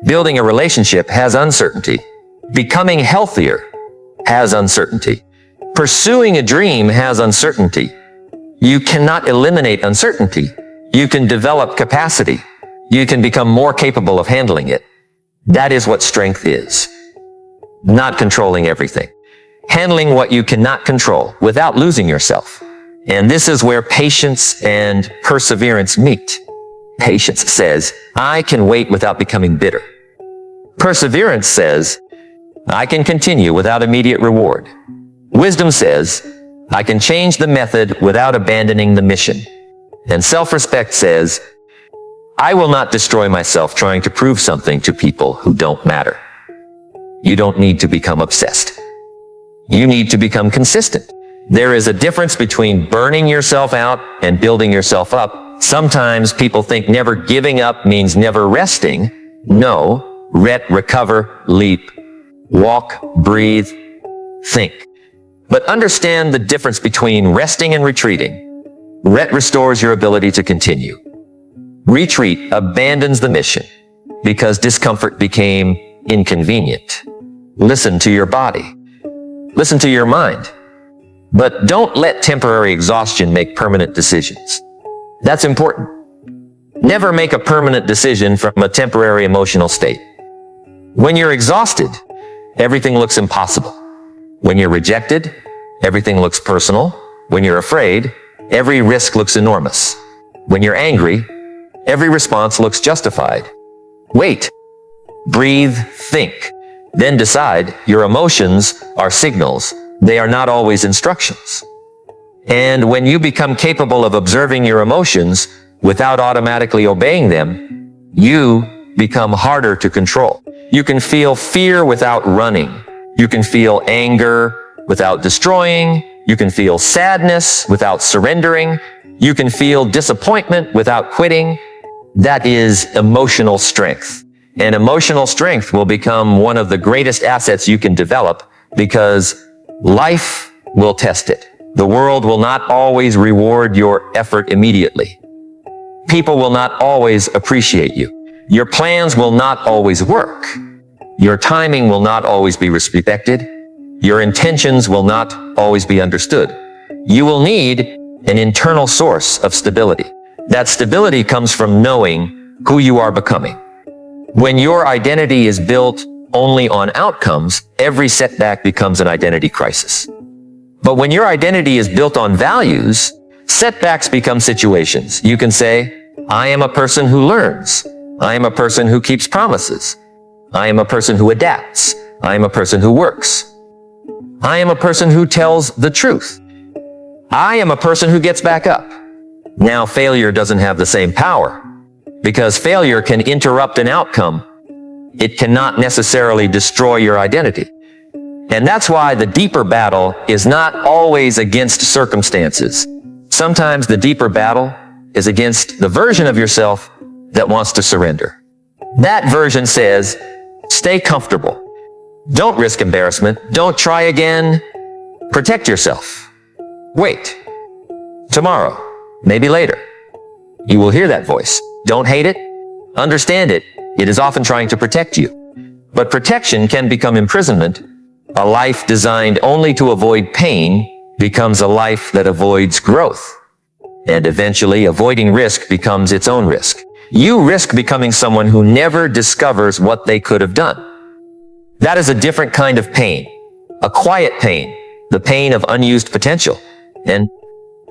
Building a relationship has uncertainty. Becoming healthier has uncertainty. Pursuing a dream has uncertainty. You cannot eliminate uncertainty. You can develop capacity. You can become more capable of handling it. That is what strength is. Not controlling everything. Handling what you cannot control without losing yourself. And this is where patience and perseverance meet. Patience says, I can wait without becoming bitter. Perseverance says, I can continue without immediate reward. Wisdom says, I can change the method without abandoning the mission. And self-respect says, I will not destroy myself trying to prove something to people who don't matter. You don't need to become obsessed. You need to become consistent. There is a difference between burning yourself out and building yourself up. Sometimes people think never giving up means never resting. No, recover, leap, walk, breathe, think. But understand the difference between resting and retreating. Restores your ability to continue. Retreat abandons the mission because discomfort became inconvenient. Listen to your body. Listen to your mind. But don't let temporary exhaustion make permanent decisions. That's important. Never make a permanent decision from a temporary emotional state. When you're exhausted, everything looks impossible. When you're rejected, everything looks personal. When you're afraid, every risk looks enormous. When you're angry, every response looks justified. Wait, breathe, think, then decide. Your emotions are signals. They are not always instructions. And when you become capable of observing your emotions without automatically obeying them, you become harder to control. You can feel fear without running. You can feel anger without destroying. You can feel sadness without surrendering. You can feel disappointment without quitting. That is emotional strength. And emotional strength will become one of the greatest assets you can develop because life will test it. The world will not always reward your effort immediately. People will not always appreciate you. Your plans will not always work. Your timing will not always be respected. Your intentions will not always be understood. You will need an internal source of stability. That stability comes from knowing who you are becoming. When your identity is built only on outcomes, every setback becomes an identity crisis. But when your identity is built on values, setbacks become situations. You can say, I am a person who learns. I am a person who keeps promises. I am a person who adapts. I am a person who works. I am a person who tells the truth. I am a person who gets back up. Now failure doesn't have the same power because failure can interrupt an outcome. It cannot necessarily destroy your identity. And that's why the deeper battle is not always against circumstances. Sometimes the deeper battle is against the version of yourself that wants to surrender. That version says, stay comfortable. Don't risk embarrassment. Don't try again. Protect yourself. Wait. Tomorrow. Maybe later. You will hear that voice. Don't hate it. Understand it. It is often trying to protect you. But protection can become imprisonment. A life designed only to avoid pain becomes a life that avoids growth. And eventually, avoiding risk becomes its own risk. You risk becoming someone who never discovers what they could have done. That is a different kind of pain, a quiet pain, the pain of unused potential. And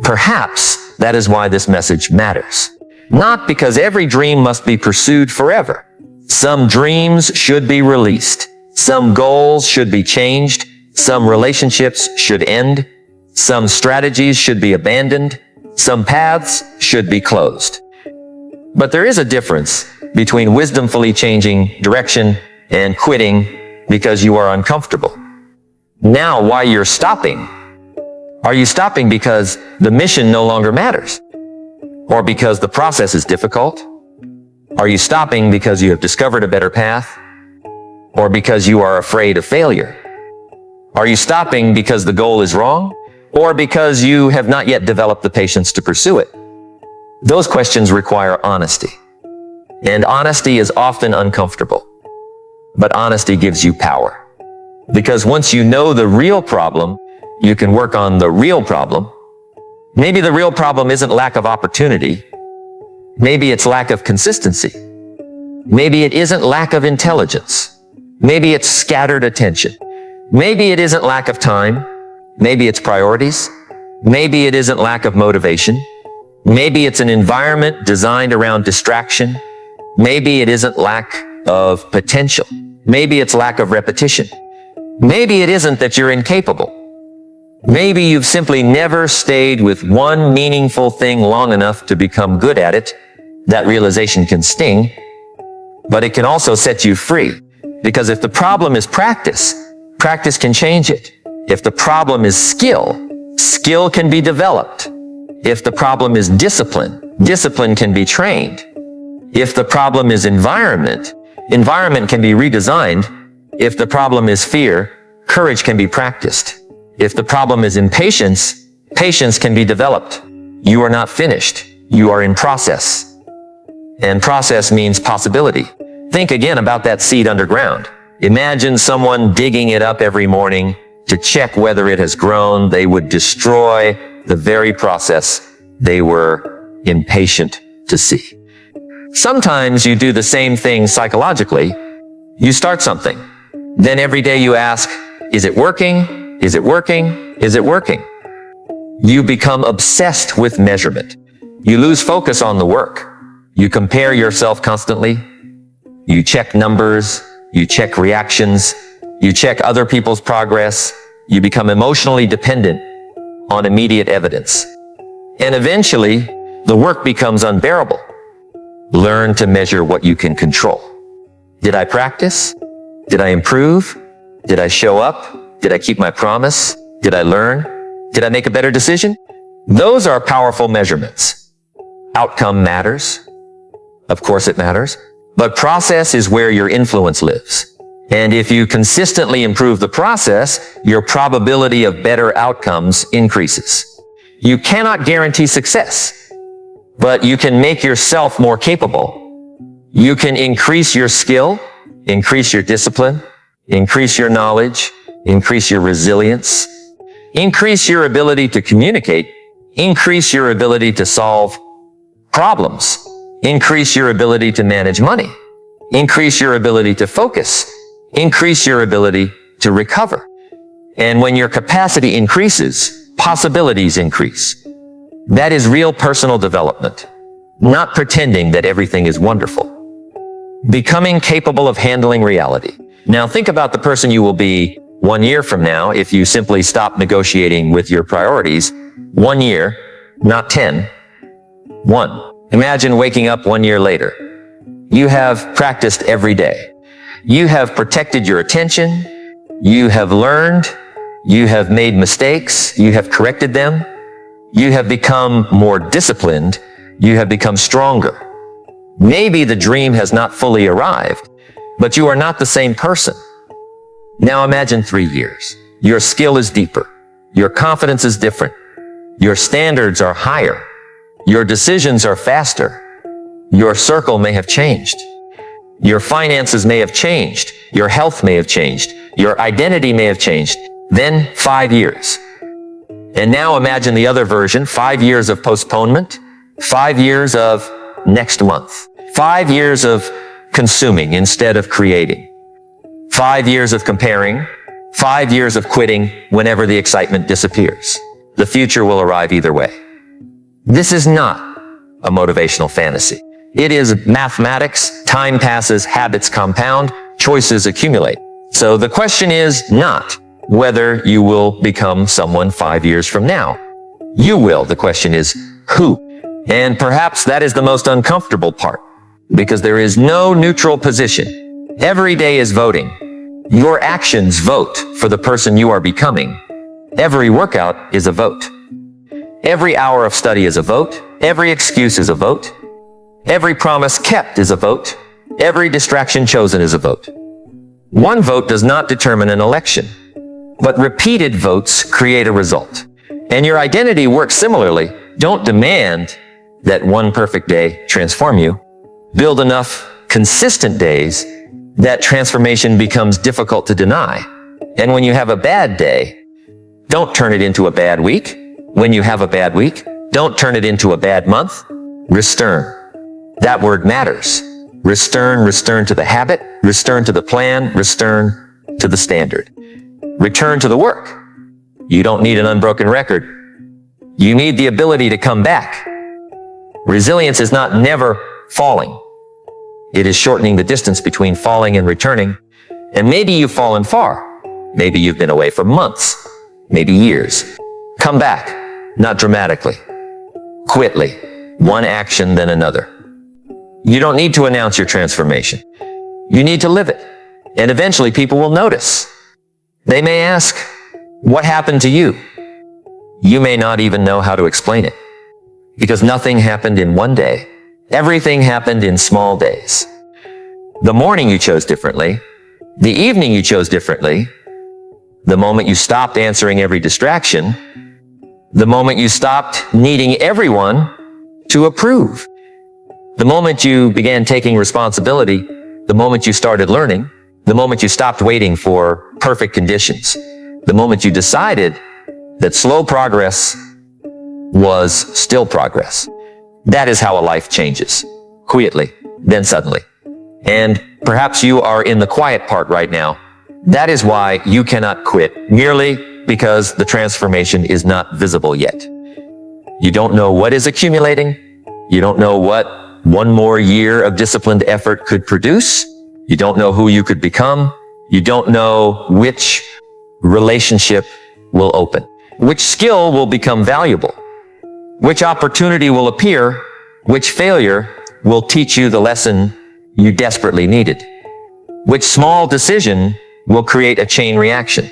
perhaps that is why this message matters. Not because every dream must be pursued forever. Some dreams should be released. Some goals should be changed. Some relationships should end. Some strategies should be abandoned. Some paths should be closed. But there is a difference between wisdomfully changing direction and quitting because you are uncomfortable. Now, why you're stopping? Are you stopping because the mission no longer matters? Or because the process is difficult? Are you stopping because you have discovered a better path? Or because you are afraid of failure? Are you stopping because the goal is wrong? Or because you have not yet developed the patience to pursue it? Those questions require honesty. And honesty is often uncomfortable. But honesty gives you power. Because once you know the real problem, you can work on the real problem. Maybe the real problem isn't lack of opportunity. Maybe it's lack of consistency. Maybe it isn't lack of intelligence. Maybe it's scattered attention. Maybe it isn't lack of time. Maybe it's priorities. Maybe it isn't lack of motivation. Maybe it's an environment designed around distraction. Maybe it isn't lack of potential. Maybe it's lack of repetition. Maybe it isn't that you're incapable. Maybe you've simply never stayed with one meaningful thing long enough to become good at it. That realization can sting, but it can also set you free. Because if the problem is practice, practice can change it. If the problem is skill, skill can be developed. If the problem is discipline, discipline can be trained. If the problem is environment, environment can be redesigned. If the problem is fear, courage can be practiced. If the problem is impatience, patience can be developed. You are not finished. You are in process. And process means possibility. Think again about that seed underground. Imagine someone digging it up every morning to check whether it has grown. They would destroy the very process they were impatient to see. Sometimes you do the same thing psychologically. You start something. Then every day you ask, is it working? Is it working? Is it working? You become obsessed with measurement. You lose focus on the work. You compare yourself constantly. You check numbers. You check reactions. You check other people's progress. You become emotionally dependent on immediate evidence. And eventually, the work becomes unbearable. Learn to measure what you can control. Did I practice? Did I improve? Did I show up? Did I keep my promise? Did I learn? Did I make a better decision? Those are powerful measurements. Outcome matters. Of course it matters. But process is where your influence lives. And if you consistently improve the process, your probability of better outcomes increases. You cannot guarantee success, but you can make yourself more capable. You can increase your skill, increase your discipline, increase your knowledge, increase your resilience, increase your ability to communicate, increase your ability to solve problems, increase your ability to manage money, increase your ability to focus, increase your ability to recover. And when your capacity increases, possibilities increase. That is real personal development, not pretending that everything is wonderful. Becoming capable of handling reality. Now think about the person you will be 1 year from now if you simply stop negotiating with your priorities. 1 year, not 10. 1. Imagine waking up 1 year later. You have practiced every day. You have protected your attention. You have learned. You have made mistakes. You have corrected them. You have become more disciplined. You have become stronger. Maybe the dream has not fully arrived, but you are not the same person. Now imagine 3 years. Your skill is deeper. Your confidence is different. Your standards are higher. Your decisions are faster. Your circle may have changed. Your finances may have changed. Your health may have changed. Your identity may have changed. Then 5 years. And now imagine the other version, 5 years of postponement, 5 years of next month, 5 years of consuming instead of creating, 5 years of comparing, 5 years of quitting whenever the excitement disappears. The future will arrive either way. This is not a motivational fantasy. It is mathematics. Time passes, habits compound, choices accumulate. So the question is not whether you will become someone 5 years from now. You will. The question is who. And perhaps that is the most uncomfortable part, because there is no neutral position. Every day is voting. Your actions vote for the person you are becoming. Every workout is a vote. Every hour of study is a vote. Every excuse is a vote. Every promise kept is a vote. Every distraction chosen is a vote. One vote does not determine an election, but repeated votes create a result. And your identity works similarly. Don't demand that one perfect day transform you. Build enough consistent days that transformation becomes difficult to deny. And when you have a bad day, don't turn it into a bad week. When you have a bad week, don't turn it into a bad month. Return. That word matters. Return to the habit, return to the plan, return to the standard. Return to the work. You don't need an unbroken record. You need the ability to come back. Resilience is not never falling. It is shortening the distance between falling and returning. And maybe you've fallen far. Maybe you've been away for months, maybe years. Come back, not dramatically, quickly, one action then another. You don't need to announce your transformation. You need to live it. And eventually people will notice. They may ask, what happened to you? You may not even know how to explain it, because nothing happened in one day. Everything happened in small days. The morning you chose differently, the evening you chose differently, the moment you stopped answering every distraction, the moment you stopped needing everyone to approve, the moment you began taking responsibility, the moment you started learning, the moment you stopped waiting for perfect conditions, the moment you decided that slow progress was still progress. That is how a life changes. Quietly, then suddenly. And perhaps you are in the quiet part right now. That is why you cannot quit, merely because the transformation is not visible yet. You don't know what is accumulating. You don't know what one more year of disciplined effort could produce. You don't know who you could become. You don't know which relationship will open, which skill will become valuable, which opportunity will appear, which failure will teach you the lesson you desperately needed, which small decision will create a chain reaction.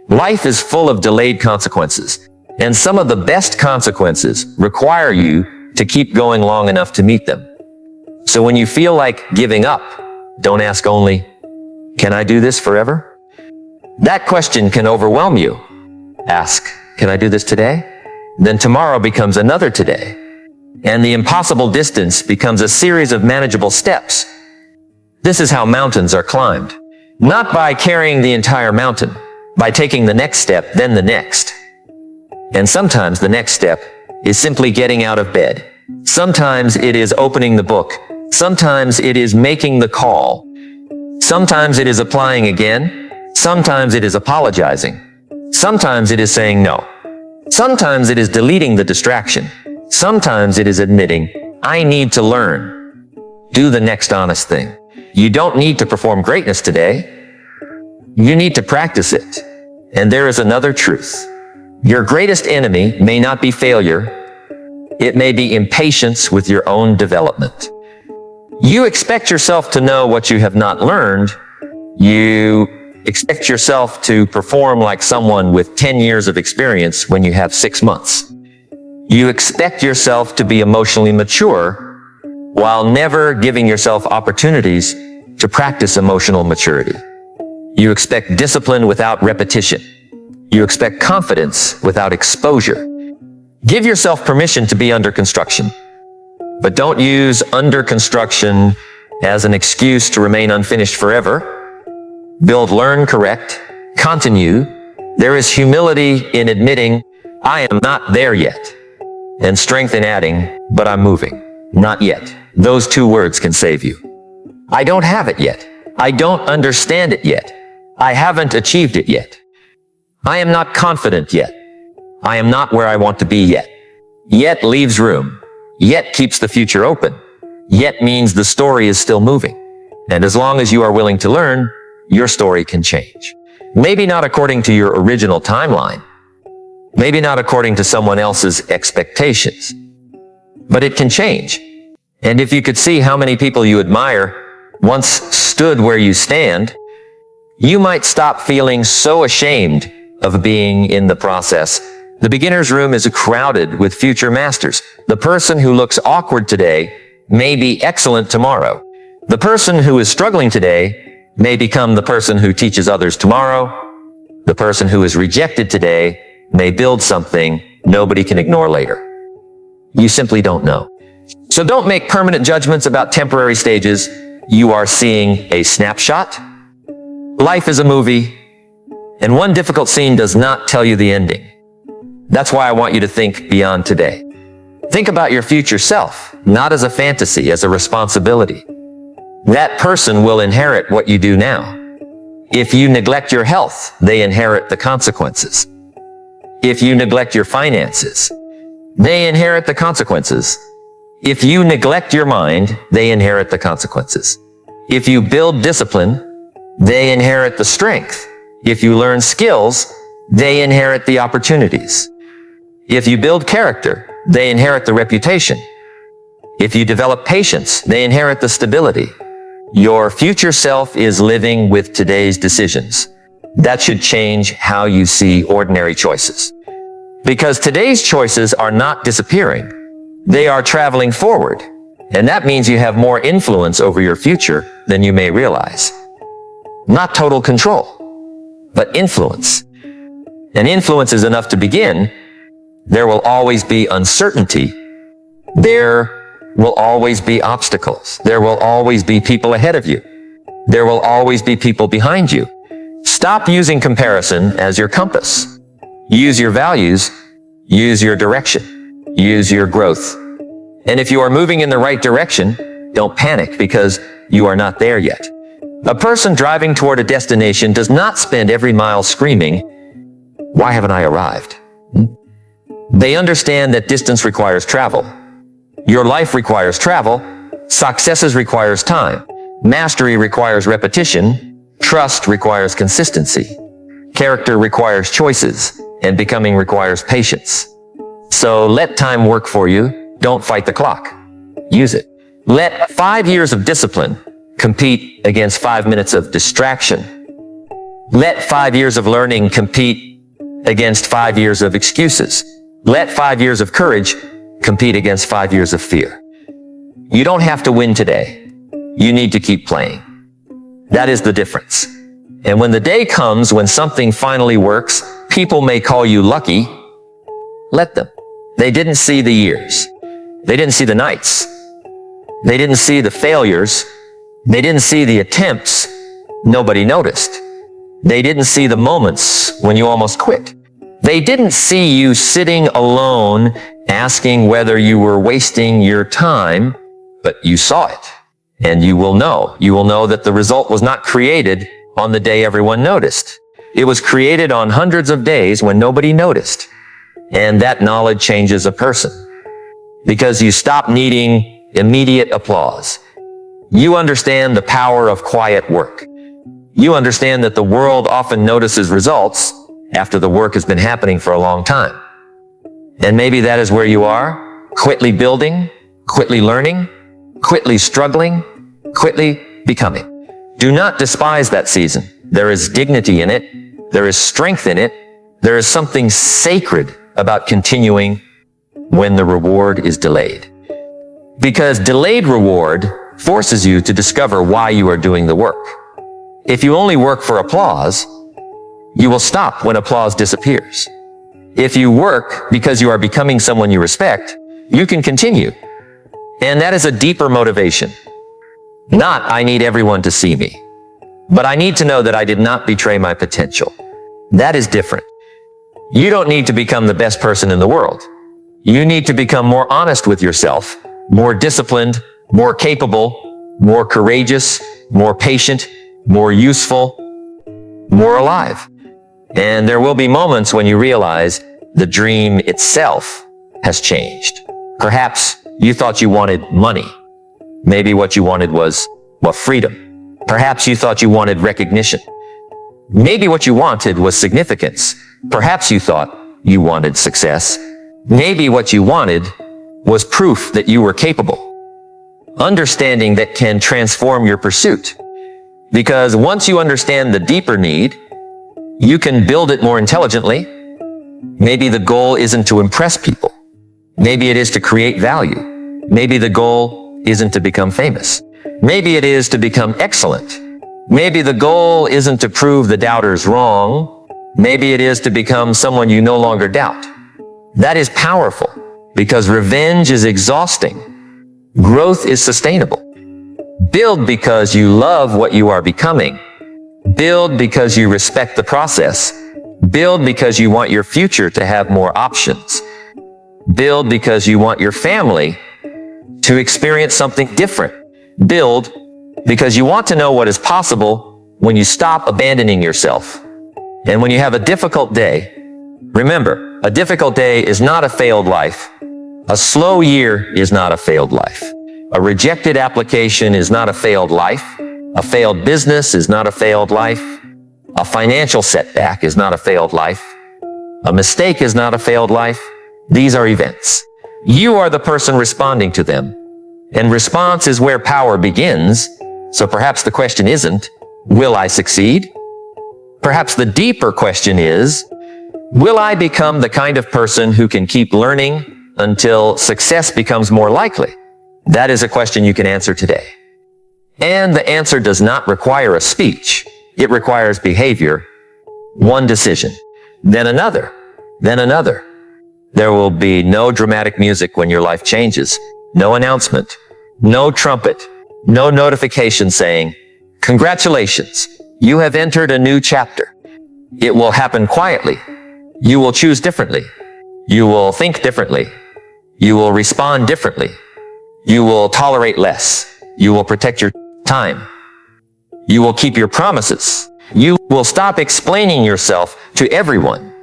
Life is full of delayed consequences, and some of the best consequences require you to keep going long enough to meet them. So when you feel like giving up, don't ask only, "Can I do this forever?" That question can overwhelm you. Ask, "Can I do this today?" Then tomorrow becomes another today, and the impossible distance becomes a series of manageable steps. This is how mountains are climbed. Not by carrying the entire mountain, by taking the next step, then the next. And sometimes the next step is simply getting out of bed. Sometimes it is opening the book. Sometimes it is making the call. Sometimes it is applying again. Sometimes it is apologizing. Sometimes it is saying no. Sometimes it is deleting the distraction. Sometimes it is admitting, "I need to learn." Do the next honest thing. You don't need to perform greatness today. You need to practice it. And there is another truth. Your greatest enemy may not be failure. It may be impatience with your own development. You expect yourself to know what you have not learned. You expect yourself to perform like someone with 10 years of experience when you have 6 months. You expect yourself to be emotionally mature while never giving yourself opportunities to practice emotional maturity. You expect discipline without repetition. You expect confidence without exposure. Give yourself permission to be under construction. But don't use under construction as an excuse to remain unfinished forever. Build, learn, correct, continue. There is humility in admitting, "I am not there yet," and strength in adding, "But I'm moving." Not yet. Those two words can save you. I don't have it yet. I don't understand it yet. I haven't achieved it yet. I am not confident yet. I am not where I want to be yet. Yet leaves room. Yet keeps the future open. Yet means the story is still moving. And as long as you are willing to learn, your story can change. Maybe not according to your original timeline. Maybe not according to someone else's expectations. But it can change. And if you could see how many people you admire once stood where you stand, you might stop feeling so ashamed of being in the process. The beginner's room is crowded with future masters. The person who looks awkward today may be excellent tomorrow. The person who is struggling today may become the person who teaches others tomorrow. The person who is rejected today may build something nobody can ignore later. You simply don't know. So don't make permanent judgments about temporary stages. You are seeing a snapshot. Life is a movie, and one difficult scene does not tell you the ending. That's why I want you to think beyond today. Think about your future self, not as a fantasy, as a responsibility. That person will inherit what you do now. If you neglect your health, they inherit the consequences. If you neglect your finances, they inherit the consequences. If you neglect your mind, they inherit the consequences. If you build discipline, they inherit the strength. If you learn skills, they inherit the opportunities. If you build character, they inherit the reputation. If you develop patience, they inherit the stability. Your future self is living with today's decisions. That should change how you see ordinary choices. Because today's choices are not disappearing. They are traveling forward. And that means you have more influence over your future than you may realize. Not total control, but influence. And influence is enough to begin. There will always be uncertainty. There will always be obstacles. There will always be people ahead of you. There will always be people behind you. Stop using comparison as your compass. Use your values. Use your direction. Use your growth. And if you are moving in the right direction, don't panic because you are not there yet. A person driving toward a destination does not spend every mile screaming, "Why haven't I arrived?" They understand that distance requires travel. Your life requires travel. Successes requires time. Mastery requires repetition. Trust requires consistency. Character requires choices. And becoming requires patience. So let time work for you. Don't fight the clock. Use it. Let 5 years of discipline compete against 5 minutes of distraction. Let 5 years of learning compete against 5 years of excuses. Let 5 years of courage compete against 5 years of fear. You don't have to win today. You need to keep playing. That is the difference. And when the day comes when something finally works, people may call you lucky. Let them. They didn't see the years. They didn't see the nights. They didn't see the failures. They didn't see the attempts. Nobody noticed. They didn't see the moments when you almost quit. They didn't see you sitting alone asking whether you were wasting your time, but you saw it. And you will know. You will know that the result was not created on the day everyone noticed. It was created on hundreds of days when nobody noticed. And that knowledge changes a person. Because you stop needing immediate applause. You understand the power of quiet work. You understand that the world often notices results after the work has been happening for a long time. And maybe that is where you are, quickly building, quickly learning, quickly struggling, quickly becoming. Do not despise that season. There is dignity in it. There is strength in it. There is something sacred about continuing when the reward is delayed. Because delayed reward forces you to discover why you are doing the work. If you only work for applause, you will stop when applause disappears. If you work because you are becoming someone you respect, you can continue. And that is a deeper motivation. Not, I need everyone to see me, but I need to know that I did not betray my potential. That is different. You don't need to become the best person in the world. You need to become more honest with yourself, more disciplined, more capable, more courageous, more patient, more useful, more alive. And there will be moments when you realize the dream itself has changed. Perhaps you thought you wanted money. Maybe what you wanted was, freedom. Perhaps you thought you wanted recognition. Maybe what you wanted was significance. Perhaps you thought you wanted success. Maybe what you wanted was proof that you were capable. Understanding that can transform your pursuit. Because once you understand the deeper need, you can build it more intelligently. Maybe the goal isn't to impress people. Maybe it is to create value. Maybe the goal isn't to become famous. Maybe it is to become excellent. Maybe the goal isn't to prove the doubters wrong. Maybe it is to become someone you no longer doubt. That is powerful because revenge is exhausting. Growth is sustainable. Build because you love what you are becoming. Build because you respect the process. Build because you want your future to have more options. Build because you want your family to experience something different. Build because you want to know what is possible when you stop abandoning yourself. And when you have a difficult day, remember, a difficult day is not a failed life. A slow year is not a failed life. A rejected application is not a failed life. A failed business is not a failed life. A financial setback is not a failed life. A mistake is not a failed life. These are events. You are the person responding to them. And response is where power begins. So perhaps the question isn't, will I succeed? Perhaps the deeper question is, will I become the kind of person who can keep learning until success becomes more likely? That is a question you can answer today. And the answer does not require a speech. It requires behavior. One decision, then another, then another. There will be no dramatic music when your life changes. No announcement, no trumpet, no notification saying, congratulations, you have entered a new chapter. It will happen quietly. You will choose differently. You will think differently. You will respond differently. You will tolerate less. You will protect your time. You will keep your promises. You will stop explaining yourself to everyone.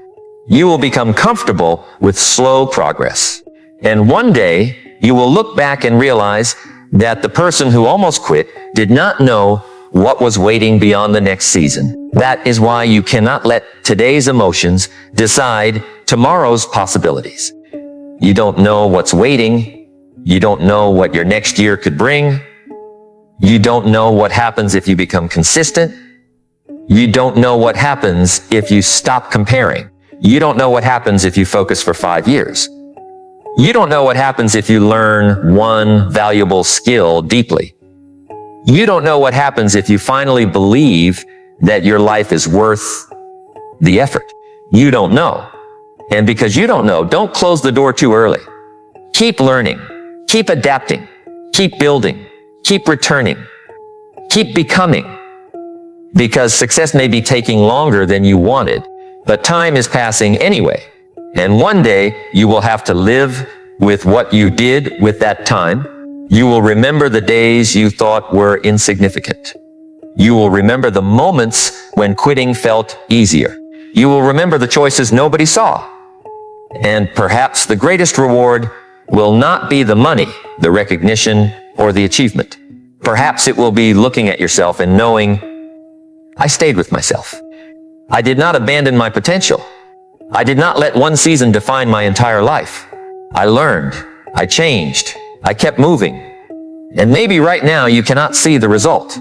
You will become comfortable with slow progress. And one day, you will look back and realize that the person who almost quit did not know what was waiting beyond the next season. That is why you cannot let today's emotions decide tomorrow's possibilities. You don't know what's waiting. You don't know what your next year could bring. You don't know what happens if you become consistent. You don't know what happens if you stop comparing. You don't know what happens if you focus for 5 years. You don't know what happens if you learn one valuable skill deeply. You don't know what happens if you finally believe that your life is worth the effort. You don't know. And because you don't know, don't close the door too early. Keep learning. Keep adapting. Keep building. Keep returning. Keep becoming. Because success may be taking longer than you wanted, but time is passing anyway. And one day you will have to live with what you did with that time. You will remember the days you thought were insignificant. You will remember the moments when quitting felt easier. You will remember the choices nobody saw. And perhaps the greatest reward will not be the money, the recognition, or the achievement. Perhaps it will be looking at yourself and knowing, I stayed with myself. I did not abandon my potential. I did not let one season define my entire life. I learned. I changed. I kept moving. And maybe right now you cannot see the result.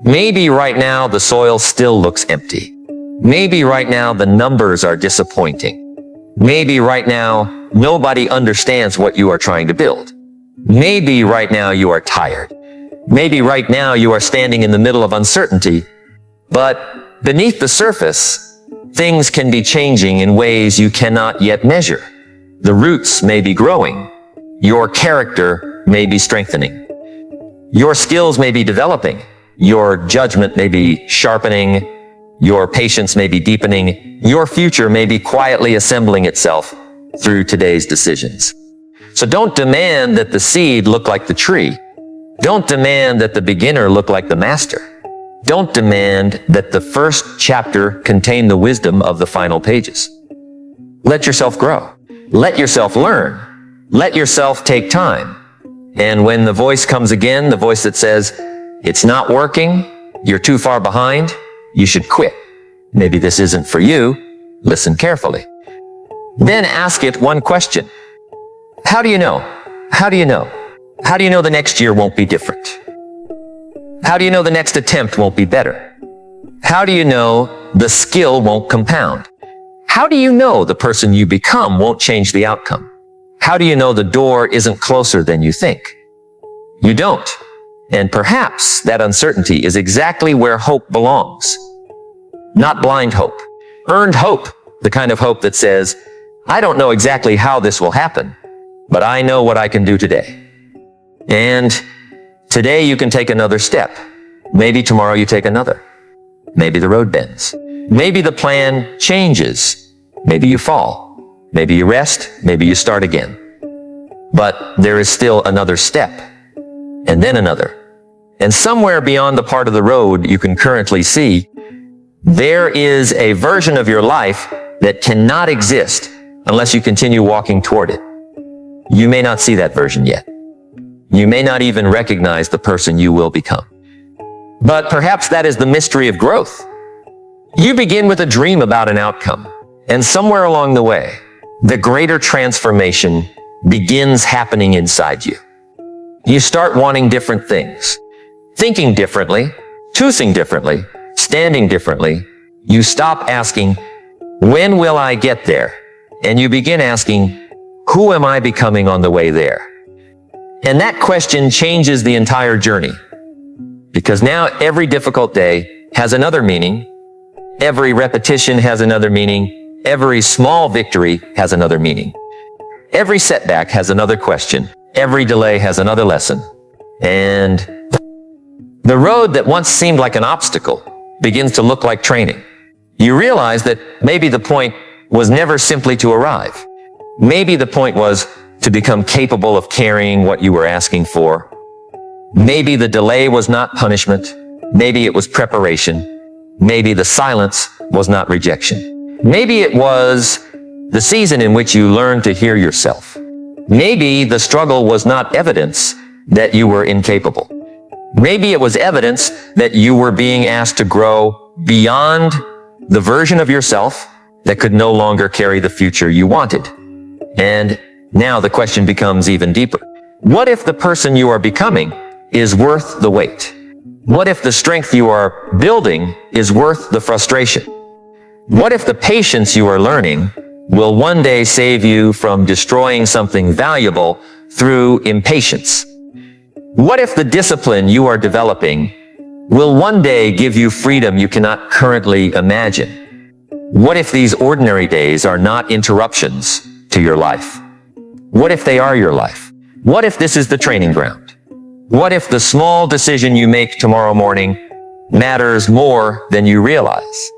Maybe right now the soil still looks empty. Maybe right now the numbers are disappointing. Maybe right now nobody understands what you are trying to build. Maybe right now you are tired. Maybe right now you are standing in the middle of uncertainty. But beneath the surface, things can be changing in ways you cannot yet measure. The roots may be growing. Your character may be strengthening. Your skills may be developing. Your judgment may be sharpening. Your patience may be deepening. Your future may be quietly assembling itself through today's decisions. So don't demand that the seed look like the tree. Don't demand that the beginner look like the master. Don't demand that the first chapter contain the wisdom of the final pages. Let yourself grow. Let yourself learn. Let yourself take time. And when the voice comes again, the voice that says, it's not working, you're too far behind, you should quit. Maybe this isn't for you. Listen carefully. Then ask it one question. How do you know? How do you know? How do you know the next year won't be different? How do you know the next attempt won't be better? How do you know the skill won't compound? How do you know the person you become won't change the outcome? How do you know the door isn't closer than you think? You don't. And perhaps that uncertainty is exactly where hope belongs. Not blind hope. Earned hope. The kind of hope that says, I don't know exactly how this will happen, but I know what I can do today. And today you can take another step. Maybe tomorrow you take another. Maybe the road bends. Maybe the plan changes. Maybe you fall. Maybe you rest. Maybe you start again. But there is still another step. And then another. And somewhere beyond the part of the road you can currently see, there is a version of your life that cannot exist unless you continue walking toward it. You may not see that version yet. You may not even recognize the person you will become. But perhaps that is the mystery of growth. You begin with a dream about an outcome, and somewhere along the way, the greater transformation begins happening inside you. You start wanting different things, thinking differently, choosing differently, standing differently. You stop asking, when will I get there? And you begin asking, who am I becoming on the way there? And that question changes the entire journey. Because now every difficult day has another meaning. Every repetition has another meaning. Every small victory has another meaning. Every setback has another question. Every delay has another lesson. And the road that once seemed like an obstacle begins to look like training. You realize that maybe the point was never simply to arrive. Maybe the point was to become capable of carrying what you were asking for. Maybe the delay was not punishment. Maybe it was preparation. Maybe the silence was not rejection. Maybe it was the season in which you learned to hear yourself. Maybe the struggle was not evidence that you were incapable. Maybe it was evidence that you were being asked to grow beyond the version of yourself that could no longer carry the future you wanted. And now the question becomes even deeper. What if the person you are becoming is worth the wait? What if the strength you are building is worth the frustration? What if the patience you are learning will one day save you from destroying something valuable through impatience? What if the discipline you are developing will one day give you freedom you cannot currently imagine? What if these ordinary days are not interruptions to your life? What if they are your life? What if this is the training ground? What if the small decision you make tomorrow morning matters more than you realize?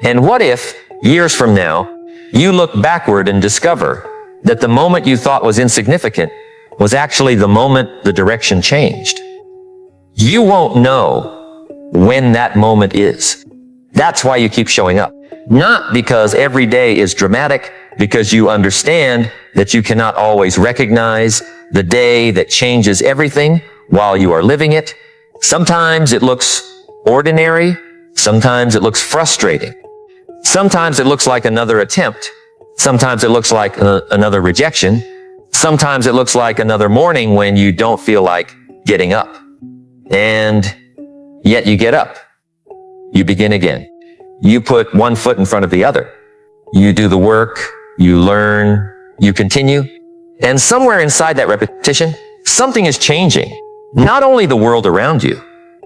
And what if, years from now, you look backward and discover that the moment you thought was insignificant was actually the moment the direction changed? You won't know when that moment is. That's why you keep showing up. Not because every day is dramatic, because you understand that you cannot always recognize the day that changes everything while you are living it. Sometimes it looks ordinary. Sometimes it looks frustrating. Sometimes it looks like another attempt. Sometimes it looks like another rejection. Sometimes it looks like another morning when you don't feel like getting up. And yet you get up. You begin again. You put one foot in front of the other. You do the work. You learn. You continue. And somewhere inside that repetition, something is changing. Not only the world around you,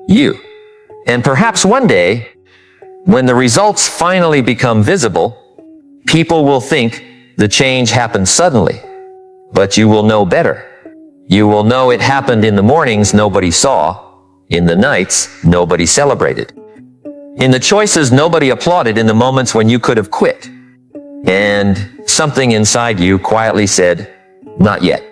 you. And perhaps one day, when the results finally become visible, people will think the change happened suddenly. But you will know better. You will know it happened in the mornings nobody saw, in the nights nobody celebrated, in the choices nobody applauded, in the moments when you could have quit. And something inside you quietly said, not yet.